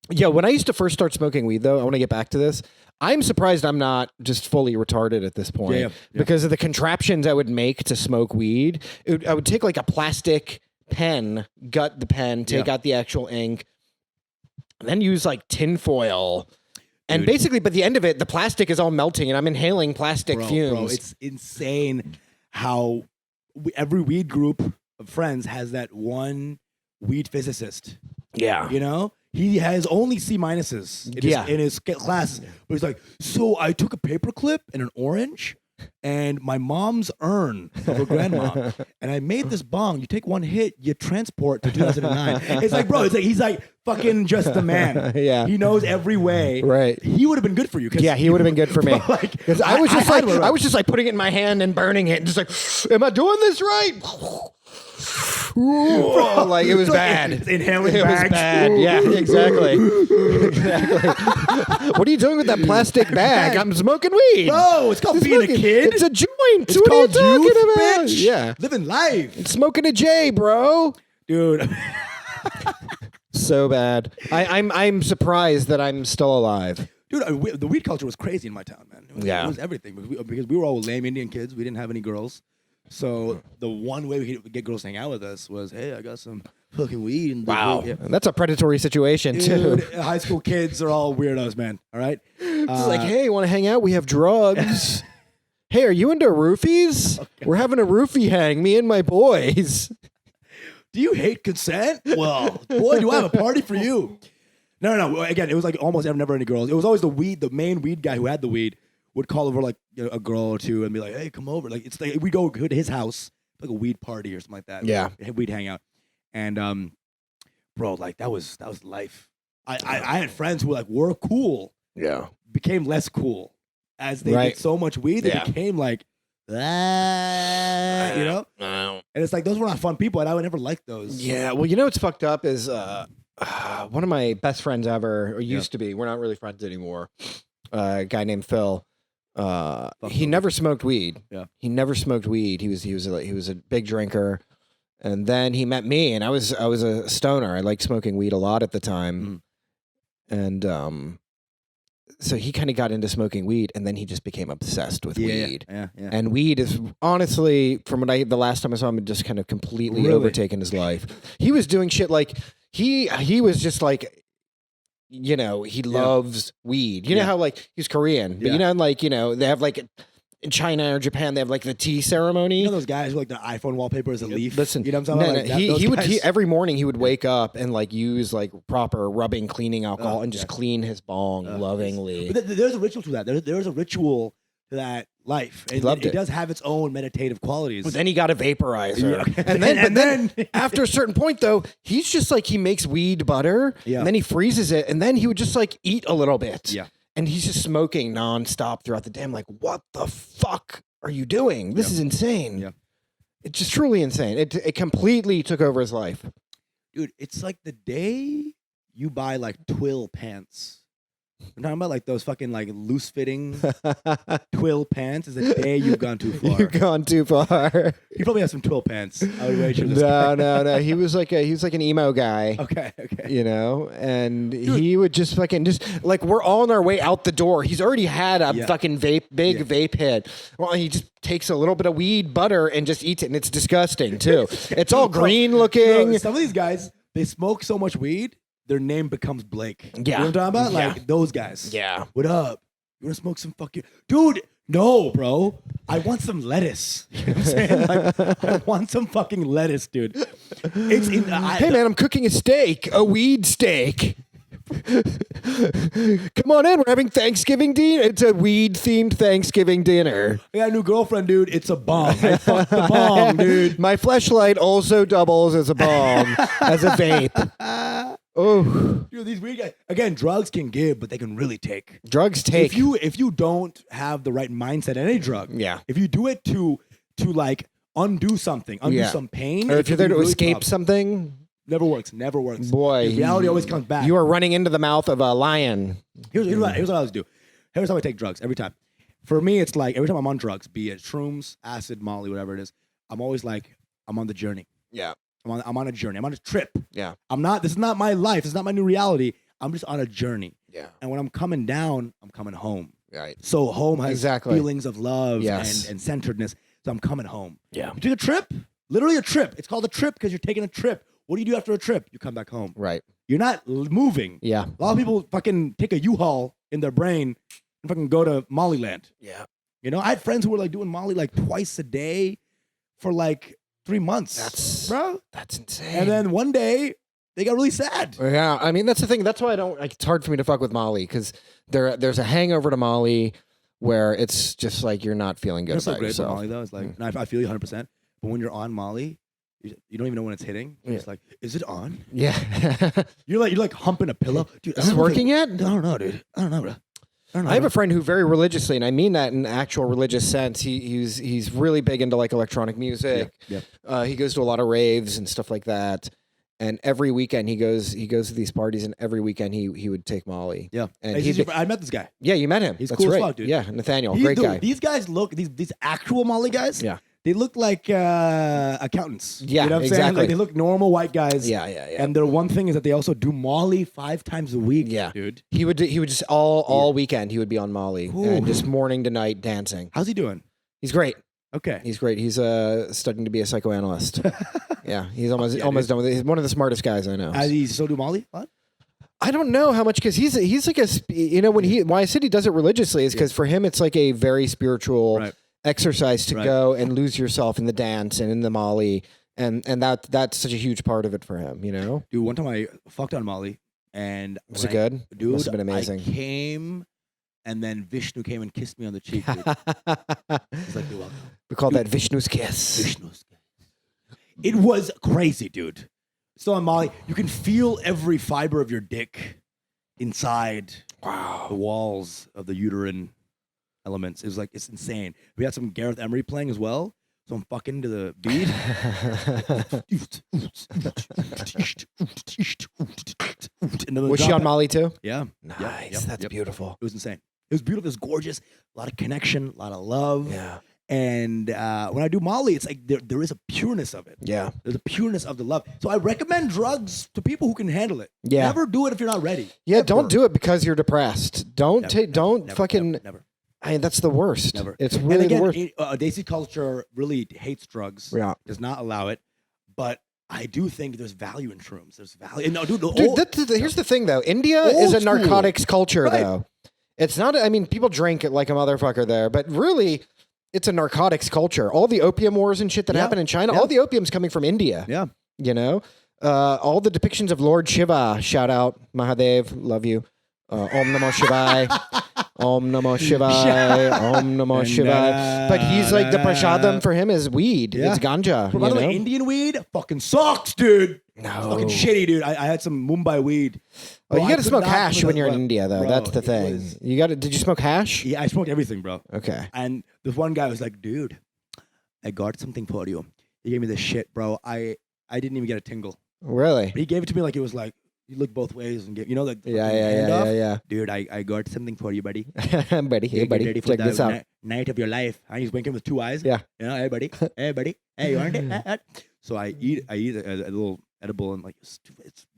Yeah, when I used to first start smoking weed, though, I want to get back to this. I'm surprised I'm not just fully retarded at this point because of the contraptions I would make to smoke weed. I would take like a plastic pen, gut the pen, take out the actual ink, and then use like tinfoil. And basically, by the end of it, the plastic is all melting, and I'm inhaling plastic fumes. Bro, it's insane how every weed group of friends has that one weed physicist. Yeah. You know? He has only C minuses in his classes. But he's like, so I took a paperclip and an orange and my mom's urn of her grandma, and I made this bong. You take one hit, you transport to 2009. It's like, bro, he's like fucking just the man. Yeah. He knows every way. Right. He would have been good for you. Yeah, he would have been good for me. Like, I was just like putting it in my hand and burning it and just like, am I doing this right? Bro, like it was bad. Inhaling it bags. Was bad. Yeah, exactly. What are you doing with that plastic bag? I'm smoking weed. Bro, it's called being a kid. It's a joint. It's what called are you talking youth, about? bitch. Yeah, living life. It's smoking a J, bro. Dude. So bad. I'm surprised that I'm still alive. Dude, the weed culture was crazy in my town, man. It was everything because we were all lame Indian kids. We didn't have any girls. So the one way we could get girls to hang out with us was, hey, I got some fucking weed. And wow. That's a predatory situation, too. High school kids are all weirdos, man. All right? It's like, hey, want to hang out? We have drugs. Hey, are you into roofies? Okay. We're having a roofie hang, me and my boys. Do you hate consent? Well, boy, do I have a party for you. No. Again, it was like almost never any girls. It was always the main weed guy who had the weed would call over like a girl or two and be like, hey, come over. Like it's like we go to his house, like a weed party or something like that. Yeah. We'd hang out. And bro, like that was life. I had friends who were cool. Yeah. Became less cool as they did so much weed. They became like, you know? And it's like those were not fun people, and I would never like those. Yeah. Well, you know what's fucked up is one of my best friends ever, or used to be. We're not really friends anymore. A guy named Phil. He never smoked weed. Yeah. He never smoked weed. He was a big drinker, and then he met me, and I was a stoner. I liked smoking weed a lot at the time, and so he kind of got into smoking weed, and then he just became obsessed with weed. Yeah. And weed is honestly, from the last time I saw him, just kind of completely overtaken his life. He was doing shit like he was just like, you know, he loves weed. You know how like he's Korean, but you know, like, you know, they have like in China or Japan, they have like the tea ceremony. You know those guys who like their iPhone wallpaper is a leaf? Listen, you know what I'm talking about? He would every morning he would wake up and like use like proper rubbing, cleaning alcohol and just clean his bong lovingly. But there's a ritual to that. There's a ritual to that. life. He loved It it. does have its own meditative qualities. But then he got a vaporizer. Yeah. And then after a certain point, though, he's just like, he makes weed butter, Yeah. and then he freezes it, and then he would just like eat a little bit. Yeah. And he's just smoking nonstop throughout the day. I'm like, what the fuck are you doing? This is insane. Yeah. It's just truly insane. It completely took over his life. Dude, it's like the day you buy like twill pants. I'm talking about like those fucking like loose fitting twill pants. Is the day you've gone too far. You've gone too far. You probably have some twill pants. I would wager this guy. No. He was like an emo guy. Okay. You know, and he would just like we're all on our way out the door. He's already had a fucking big vape hit. Well, he just takes a little bit of weed butter and just eats it, and it's disgusting too. It's all green looking. Bro, some of these guys, they smoke so much weed, their name becomes Blake. Yeah. You know what I'm talking about? Yeah. Like those guys. Yeah. What up? You want to smoke some fucking... Dude, no, bro. I want some lettuce. You know what I'm saying? Like, I want some fucking lettuce, dude. It's in... Hey, man, I'm cooking a steak, a weed steak. Come on in. We're having Thanksgiving dinner. It's a weed-themed Thanksgiving dinner. I got a new girlfriend, dude. It's a bong. I fucked the bong, dude. My fleshlight also doubles as a bong, as a vape. Oh, Dude, these weird guys. Again, drugs can give, but they can really take. drugs take. If you don't have the right mindset, any drug. Yeah. If you do it to like undo something, undo Yeah. some pain, or it if you're can there be to really escape tough. something, Never works. boy, The reality always comes back. You are running into the mouth of a lion. Here's what I always do. Here's how I take drugs every time. For me, it's like every time I'm on drugs, be it shrooms, acid, Molly, whatever it is, I'm always like, I'm on the journey. Yeah. I'm on a journey. I'm on a trip. Yeah. This is not my life. This is not my new reality. I'm just on a journey. Yeah. And when I'm coming down, I'm coming home. Right. So home has Exactly. feelings of love Yes. and centeredness. So I'm coming home. Yeah. You take a trip, literally a trip. It's called a trip because you're taking a trip. What do you do after a trip? You come back home. Right. You're not moving. Yeah. A lot of people fucking take a U-Haul in their brain and fucking go to Molly land. Yeah. You know, I had friends who were like doing Molly like twice a day for like 3 months. That's insane. And then one day they got really sad. Yeah, I mean that's the thing. That's why I don't. Like, it's hard for me to fuck with Molly because there's a hangover to Molly where it's just like you're not feeling good It's so about great for yourself. Molly though. It's like, I feel you 100%. But when you're on Molly, you don't even know when it's hitting. You're just like, is it on? Yeah. You're like humping a pillow, dude. Is this working yet? I don't know, dude. I don't know, bro. I have a friend who very religiously, and I mean that in actual religious sense. He's really big into like electronic music. Yeah. He goes to a lot of raves and stuff like that. And every weekend he goes to these parties, and every weekend he would take Molly. Yeah. And I met this guy. yeah, you met him. He's That's cool as right. fuck, dude. Yeah, Nathaniel, Dude, great guy. These guys look these actual Molly guys. Yeah. They look like accountants. Yeah, you know what I'm saying? exactly. Like they look normal white guys. Yeah. And their one thing is that they also do Molly 5 times a week. Yeah. dude. He would just all weekend he would be on Molly Ooh. and just morning to night dancing. How's he doing? He's great. Okay. He's great. He's studying to be a psychoanalyst. Yeah, he's almost dude. done with it. He's one of the smartest guys I know. Does he still do Molly? What? I don't know how much because he's like why I said he does it religiously is because for him it's like a very spiritual Right. exercise to Right. go and lose yourself in the dance and in the Molly and that's such a huge part of it for him. You know, Dude, one time I fucked on Molly and was it good? Dude, Must have been amazing. I came and then Vishnu came and kissed me on the cheek. Dude. He's like, you're welcome. We call that Vishnu's kiss. Vishnu's kiss. It was crazy, dude. Still on Molly, you can feel every fiber of your dick inside the walls of the uterine elements. It was like, it's insane. We had some Gareth Emery playing as well. So I'm fucking to the beat. Was she on Molly too? Yeah. Nice. That's beautiful. It was insane. It was beautiful. It was gorgeous. A lot of connection, a lot of love. Yeah. And when I do Molly, it's like there is a pureness of it. Yeah. There's a pureness of the love. So I recommend drugs to people who can handle it. Yeah. Never do it if you're not ready. Yeah. Never. Don't do it because you're depressed. Don't Never, fucking. Never. I mean, that's the worst. Never. It's And really again, the worst. Desi culture really hates drugs. Yeah. Does not allow it. But I do think there's value in shrooms. There's value. No, dude. Here's the thing, though. India Old is a school. narcotics culture, Right. though. It's not. I mean, people drink it like a motherfucker there, but really, it's a narcotics culture. All the opium wars and shit that Yeah. happen in China, Yeah. all the opium's coming from India. Yeah. You know, all the depictions of Lord Shiva. Shout out Mahadev, love you. Om Namo Shivaya. Om Namo Shivaya, Om Namo Shivaya. But he's like the prashadam for him is weed. Yeah. It's ganja. By the way, Indian weed fucking sucks, dude. No. It's fucking shitty, dude. I had some Mumbai weed. Oh, Bro, you I got to could smoke not hash put when it- you're in bro, India, though. bro, That's the it thing. was- You got to. Did you smoke hash? Yeah, I smoked everything, bro. Okay. And this one guy was like, dude, I got something for you. He gave me this shit, bro. I didn't even get a tingle. Really? But he gave it to me like it was like, you look both ways and get, you know, like Yeah, handoff? Dude, I got something for you, buddy. yeah. Buddy, hey, Get buddy, ready for check the this out. night of your life. And he's winking with 2 eyes. Yeah. You know, hey, buddy. Hey, buddy. Hey, you want it? So I eat a little edible and like, it's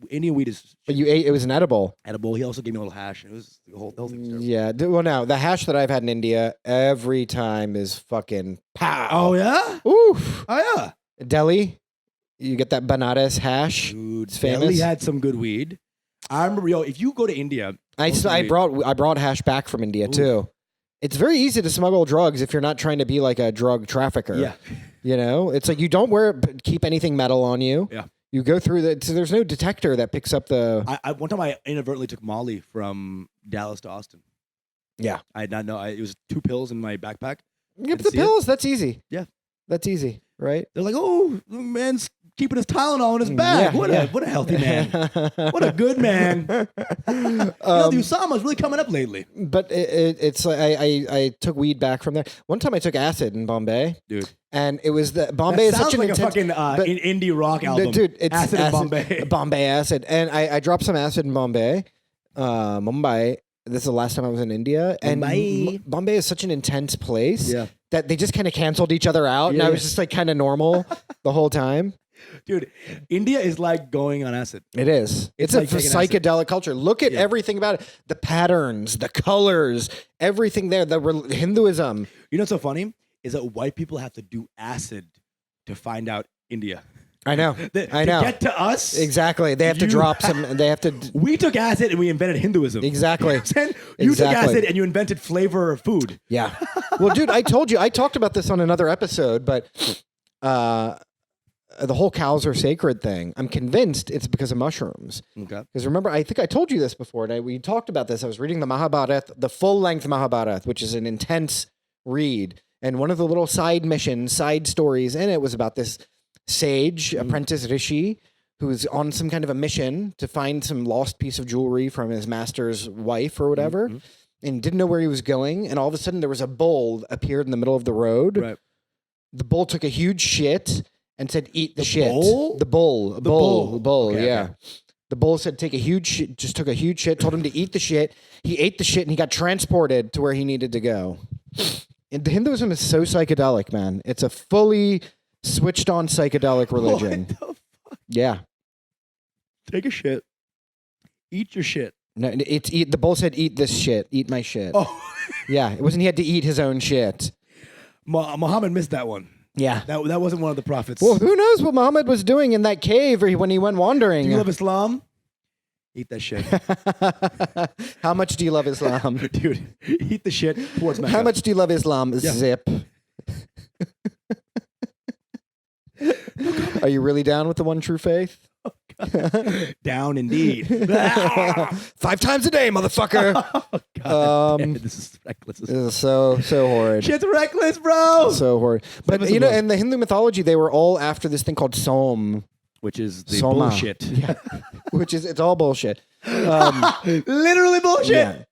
Indian weed is But you ate. It was an edible. edible. He also gave me a little hash. It was the whole thing. Was terrible. Yeah. Well, now the hash that I've had in India every time is fucking pow. Oh, yeah? Oof. Oh, yeah. Delhi, you get that Banaras hash. Dude, It's famous. Delhi had some good weed. I remember, yo, if you go to India, I brought hash back from India too. It's very easy to smuggle drugs if you're not trying to be like a drug trafficker. Yeah. You know, it's like you don't keep anything metal on you. Yeah. You go through so there's no detector that picks up the. One time I inadvertently took Molly from Dallas to Austin. Yeah. I did not know. It was 2 pills in my backpack. Get didn't the see it. pills. That's easy. Yeah. That's easy, right? They're like, oh, the man's keeping his Tylenol in his bag. Yeah, What a healthy man. What a good man. The Usama's really coming up lately. But it's like I took weed back from there. One time I took acid in Bombay, Dude. and it was Bombay is Sounds such an like intense. a fucking indie rock album. Dude, it's Acid in Bombay. Bombay acid. And I dropped some acid in Bombay. Mumbai. This is the last time I was in India. And Mumbai. Bombay is such an intense place Yeah. that they just kind of canceled each other out. And Yeah, I was yeah. just like kind of normal the whole time. Dude, India is like going on acid. It is. It's like a taking acid. psychedelic culture. Look at Yeah. everything about it. The patterns, the colors, everything there. The Hinduism. You know what's so funny? Is that white people have to do acid to find out India. I know. I know. To get to us, Exactly. They have to You drop have- some. They have to. we took acid and we invented Hinduism. Exactly. You know what I'm saying? You took Exactly. acid and you invented flavor of food. Yeah. Well, dude, I told you. I talked about this on another episode, but the whole cows are sacred thing. I'm convinced it's because of mushrooms. Okay. Because remember, I think I told you this before, and we talked about this. I was reading the Mahabharata, the full-length Mahabharata, which is an intense read. And one of the little side stories in it was about this sage, apprentice Rishi, who's on some kind of a mission to find some lost piece of jewelry from his master's wife or whatever, and didn't know where he was going. And all of a sudden, there was a bull appeared in the middle of the road. Right. The bull took a huge shit and said, "Eat the shit." bull? The bull. The bull. Okay, yeah. okay. The bull said, "Take a huge shit." Just took a huge shit. Told him to eat the shit. He ate the shit and he got transported to where he needed to go. And the Hinduism is so psychedelic, man. It's a fully switched on psychedelic religion. What the fuck? Yeah. Take a shit. Eat your shit. No, it's eat. The bull said, "Eat this shit. Eat my shit." Oh, Yeah. It wasn't. He had to eat his own shit. Muhammad missed that one. Yeah. That wasn't one of the prophets. Well, who knows what Muhammad was doing in that cave when he went wandering? Do you love Islam? Eat that shit. How much do you love Islam? Dude, eat the shit towards Mecca. How much do you love Islam? Yeah. Zip. Are you really down with the one true faith? Down indeed. 5 times a day, motherfucker. God, this is reckless. This is so horrid. Shit's reckless, bro. So horrid. But us you a know, book. in the Hindu mythology, they were all after this thing called Som, Which is the Soma. bullshit. which is it's all bullshit. Literally bullshit. Yeah.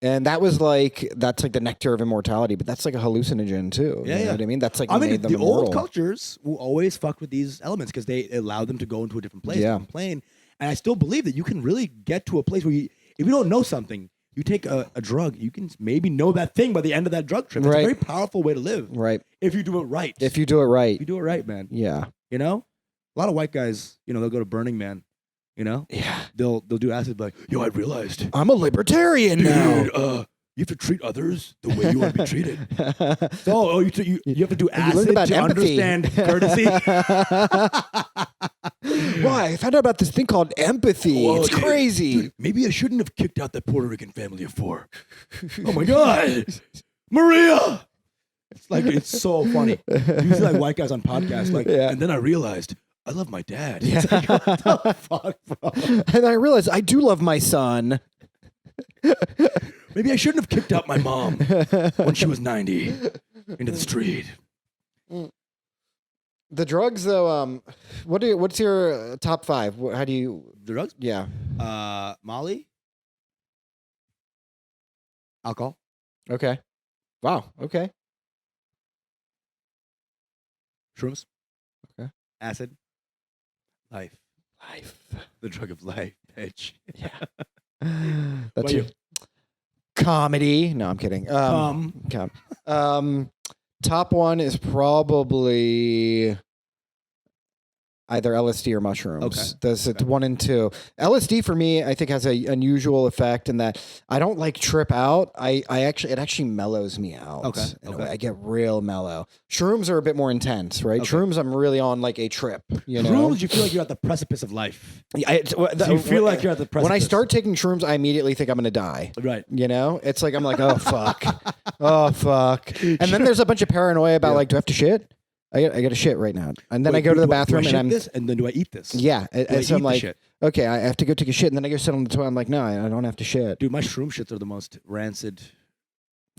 And that's like the nectar of immortality, but that's like a hallucinogen too. Yeah, you know yeah. what I mean? That's like I mean, made them the immortal. old cultures will always fuck with these elements because they allow them to go into a different place, Yeah. different plane. And I still believe that you can really get to a place where if you don't know something, you take a drug, you can maybe know that thing by the end of that drug trip. It's Right. a very powerful way to live. Right. If you do it right. If you do it right. you do it right, man. Yeah. You know? A lot of white guys, they'll go to Burning Man. Yeah. They'll do acid like, yo, I realized. I'm a libertarian now. Dude, you have to treat others the way you want to be treated. So, you have to do You learned acid about to empathy. understand courtesy. Why? I found out about this thing called empathy. Whoa, it's dude, crazy. dude, maybe I shouldn't have kicked out that Puerto Rican family of 4. Oh my God. Maria. It's so funny. You see white guys on podcasts, Yeah. and then I realized I love my dad. It's like, what the fuck, bro? And I realized I do love my son. Maybe I shouldn't have kicked out my mom when she was 90 into the street. The drugs, though. What's your top 5? How do you? The drugs? Yeah. Molly, alcohol, Okay. Wow. Okay. shrooms, Okay. acid, life, the drug of life, bitch. Yeah. What That's about your you? comedy. No, I'm kidding. Top one is probably either LSD or mushrooms. Okay. That's it's 1 and 2. LSD for me, I think, has a unusual effect in that I don't like trip out. It actually mellows me out. Okay. In a Okay. way. I get real mellow. Shrooms are a bit more intense, right? Okay. Shrooms, I'm really on like a trip. You know, Shrooms, you feel like you're at the precipice of life. So you feel like you're at the precipice. When I start taking shrooms, I immediately think I'm going to die. Right. You know, it's like I'm like, oh fuck, oh fuck, and then there's a bunch of paranoia about like, do I have to shit? I got to shit right now, and then I go to the bathroom do I and shit this, and then do I eat this? yeah, Do I and so eat I'm the like, shit? okay, I have to go take a shit, and then I go sit on the toilet. I'm like, no, I don't have to shit. Dude, my shroom shits are the most rancid,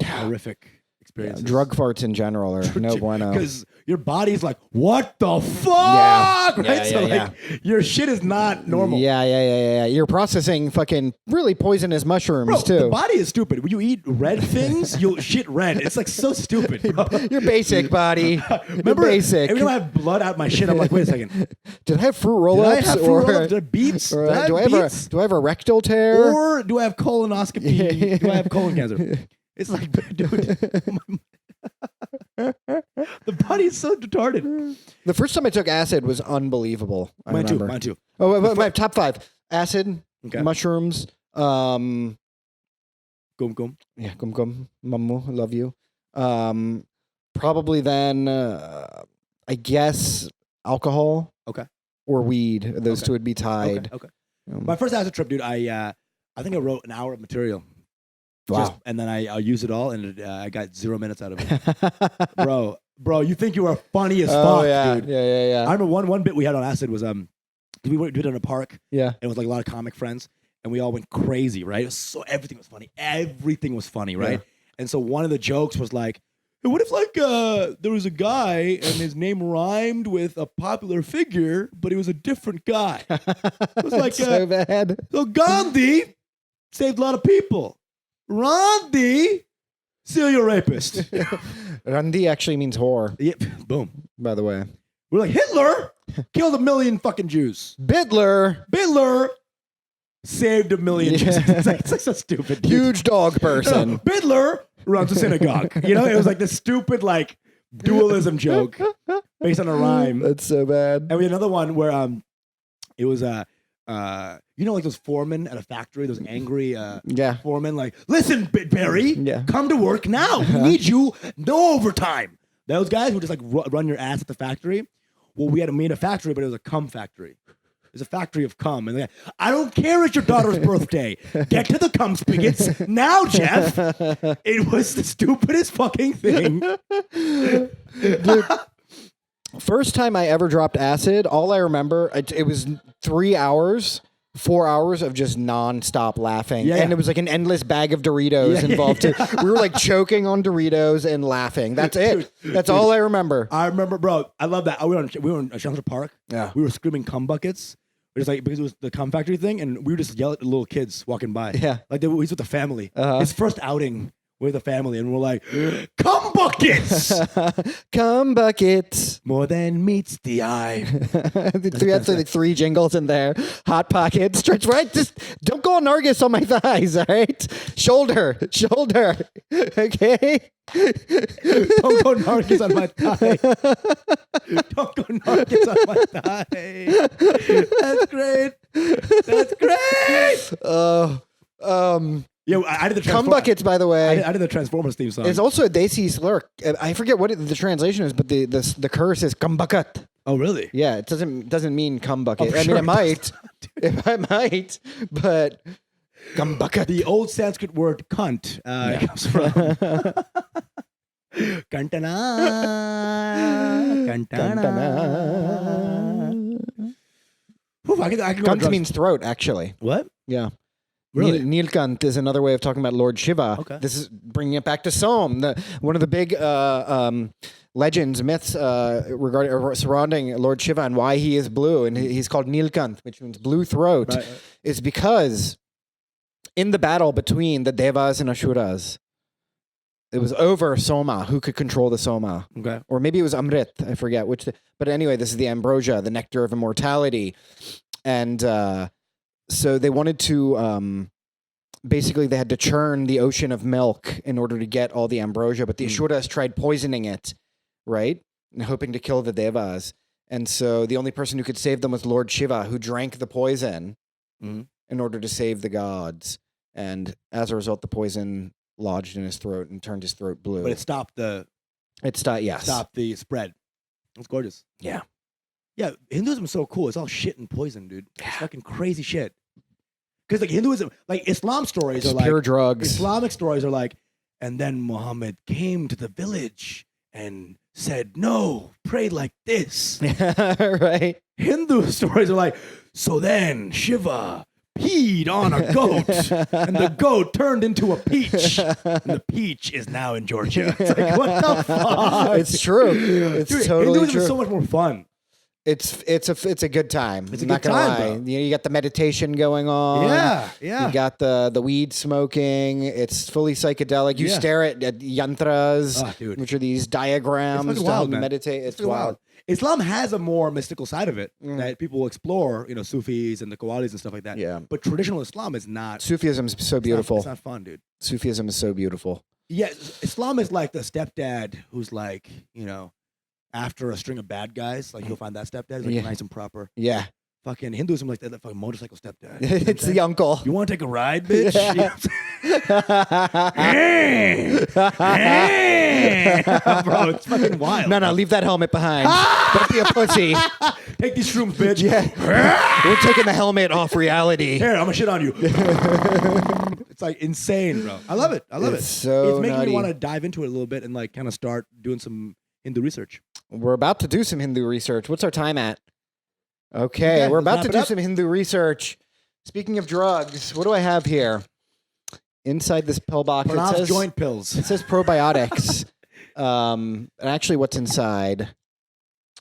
horrific experiences. Drug farts in general are no bueno. Because your body's like, what the fuck? Yeah. Right? Yeah, So yeah, like, your shit is not normal. Yeah. You're processing fucking really poisonous mushrooms Bro, too. the body is stupid. When you eat red things, you'll shit red. It's like so stupid, bro. You're basic, body. Remember, You're basic. every time I have blood out my shit, I'm like, wait a second. Did I have fruit Did roll-ups? I have fruit roll-ups? Did I have beets? Or Did I do I have have beets? do I have a rectal tear? Or do I have colonoscopy? Do I have colon cancer? It's like, dude, the body is so retarded. The first time I took acid was unbelievable. I Mine remember. too. Oh, my top 5: acid, Okay. mushrooms, Gum gum. yeah, gum, mamu, I love you. Probably then, I guess alcohol. Okay. Or weed. Those Okay. two would be tied. Okay. My first acid trip, dude. I think I wrote an hour of material. Wow. And then I used it all, and I got 0 minutes out of it. bro, you think you are funny as fuck, yeah. dude. Yeah. I remember one bit we had on acid was we did it in a park. Yeah. And it was like a lot of comic friends, and we all went crazy, right? So everything was funny. Everything was funny, right? Yeah. And so one of the jokes was like, hey, what if like there was a guy and his name rhymed with a popular figure, but he was a different guy? It was like so bad. so Gandhi saved a lot of people. Randy, serial rapist. Randi actually means whore, Yep, boom. by the way. We're like, Hitler killed 1 million fucking Jews. Bittler, Hitler saved 1 million Jews. Yeah. It's like so stupid. Dude. huge dog person. Bittler runs a synagogue. You know, it was like this stupid like dualism joke based on a rhyme. That's so bad. And we had another one where it was you know, like those foremen at a factory, those angry Yeah. foremen, like, listen, Barry, Yeah. come to work now. We need you. No overtime. Those guys who just like run your ass at the factory. Well, we had made a factory, but it was a cum factory. It was a factory of cum. And they're like, I don't care it's your daughter's birthday. Get to the cum spigots now, Jeff. It was the stupidest fucking thing. Dude, first time I ever dropped acid, all I remember, it was 3 hours. 4 hours of just nonstop laughing. Yeah. And it was like an endless bag of Doritos involved too. We were like choking on Doritos and laughing. That's it. That's all I remember. I remember, bro. I love that. We were in Central Park. Yeah. We were screaming cum buckets. It was like because it was the cum factory thing, and we would just yell at the little kids walking by. Yeah. Like he's with the family. Uh-huh. His first outing with the family, and we're like, cum buckets Cum buckets. more than meets the eye. We had like 3 jingles in there. Hot pockets. Stretch right. Just don't go on Nargis on my thighs, all right? Shoulder. Okay? Don't go narcos on my thigh. Don't go narcos on my thigh. That's great. Yeah, I did the Cum buckets, by the way. I did the Transformers theme song. It's also a Desi slur. I forget what the translation is, but the curse is cum bucket. Oh, really? Yeah, it doesn't mean cum bucket. Oh, I sure mean, it it might. It might, but cum bucket. The old Sanskrit word cunt comes from Kantana. Oof, I can go Cunt drugs. means throat, actually. What? Yeah. Really? Nilkant is another way of talking about Lord Shiva. Okay. This is bringing it back to Som, one of the big legends, myths regarding or surrounding Lord Shiva and why he is blue, and he's called Nilkant, which means blue throat, is because in the battle between the Devas and Asuras, it was over Soma, who could control the Soma. Okay. Or maybe it was Amrit, I forget which. But anyway, this is the ambrosia, the nectar of immortality. And so they wanted to, basically they had to churn the ocean of milk in order to get all the ambrosia. But the Asuras tried poisoning it, right? And hoping to kill the Devas. And so the only person who could save them was Lord Shiva, who drank the poison in order to save the gods. And as a result, the poison lodged in his throat and turned his throat blue. But it stopped the Yes. stopped the spread. It's gorgeous. Yeah. Yeah, Hinduism is so cool. It's all shit and poison, dude. It's fucking crazy shit. Because like Hinduism, like Islam stories are like pure drugs. Islamic stories are like, and then Muhammad came to the village and said, "No, pray like this." Right. Hindu stories are like, so then Shiva peed on a goat, and the goat turned into a peach, and the peach is now in Georgia. It's like, what the fuck? It's true. It's Dude, totally Hinduism true. is so much more fun. It's a good time. It's a I'm not good gonna time, lie. bro. You got the meditation going on. Yeah. You got the weed smoking. It's fully psychedelic. You Yeah. stare at yantras, Dude. which are these diagrams It's to fucking help wild, you man. meditate. It's It's wild. Islam has a more mystical side of it that people will explore, Sufis and the Qawalis and stuff like that. Yeah. But traditional Islam is not. Sufism is so beautiful. It's not fun, dude. Sufism is so beautiful. Yeah, Islam is like the stepdad who's like, after a string of bad guys, like you'll find that stepdad is like Yeah. nice and proper. Yeah. Fucking Hinduism like that fucking motorcycle stepdad. It's the uncle. You want to take a ride, bitch? Bro, it's fucking wild. No, leave that helmet behind. Don't be a pussy. Take these shrooms, bitch. Yeah. We're taking the helmet off reality. Here, I'm gonna shit on you. It's like insane, bro. I love it. It's so It's making nutty. me want to dive into it a little bit and like kind of start doing some Hindu research. We're about to do some Hindu research. What's our time at? Okay, we're let's about wrap to it do up. some Hindu research. Speaking of drugs, what do I have here? Inside this pill box, it Pranav's says, joint pills. it says probiotics. And actually what's inside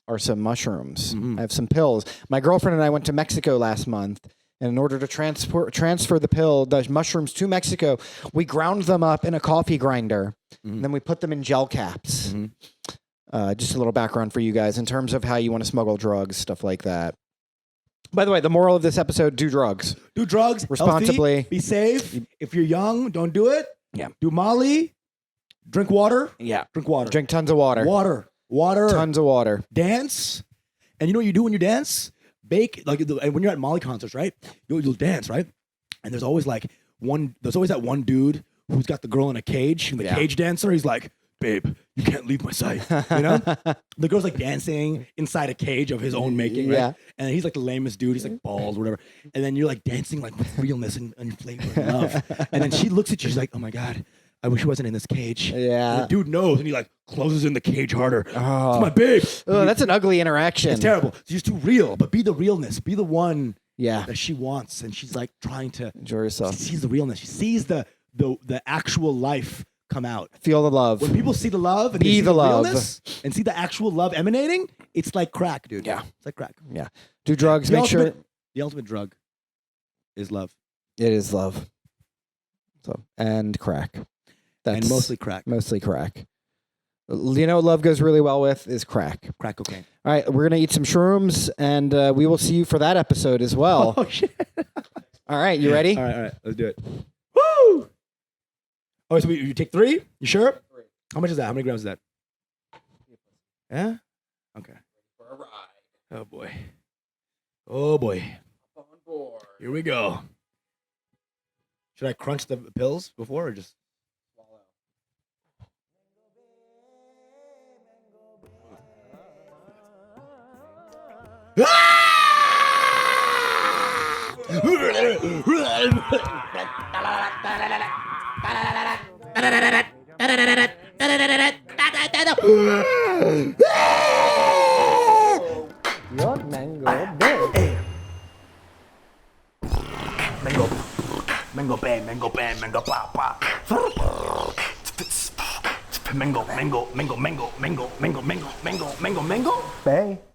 are some mushrooms. I have some pills. My girlfriend and I went to Mexico last month. And in order to transfer the mushrooms to Mexico, we ground them up in a coffee grinder. And then we put them in gel caps. Just a little background for you guys in terms of how you want to smuggle drugs, stuff like that. By the way, the moral of this episode, do drugs. Do drugs Responsibly. healthy, be safe. If you're young, don't do it. Yeah. Do Molly. Drink water. Yeah. Drink water. Drink tons of water. Water. Tons of water. Dance. And you know what you do when you dance? Bake. And when you're at Molly concerts, right? You'll dance, right? And there's always that one dude who's got the girl in a cage, and the cage dancer, he's like, babe, you can't leave my sight. The girl's like dancing inside a cage of his own making, right? Yeah. And he's like the lamest dude. He's like bald, whatever. And then you're like dancing like with realness and flavor and love. And then she looks at you. She's like, oh my God, I wish he wasn't in this cage. Yeah. And the dude knows, and he like closes in the cage harder. Oh. It's my babe. Oh, that's an ugly interaction. It's terrible. She's too real, but be the realness. Be the one Yeah. that she wants. And she's like trying to Enjoy yourself. She sees the realness. She sees the actual life come out. Feel the love. When people see the love and Be they see the love. realness and see the actual love emanating, it's like crack, dude. Yeah. It's like crack. Yeah. Do drugs. The Make sure the ultimate drug is love. it is love. So and crack. That's And mostly crack. Mostly crack. You know what love goes really well with is crack. Crack cocaine. All right, we're gonna eat some shrooms, and we will see you for that episode as well. Oh shit. All right, you ready? All right. Let's do it. Woo! Oh, so you take 3? You sure? 3. How much is that? How many grams is that? Yeah? Okay. Oh boy. Oh boy. Here we go. Should I crunch the pills before or just swallow? Mango bang, mango bang, mango pop pop. Mango, mango, mango, mango, mango, mango, mango, mango, mango, mango. Bay.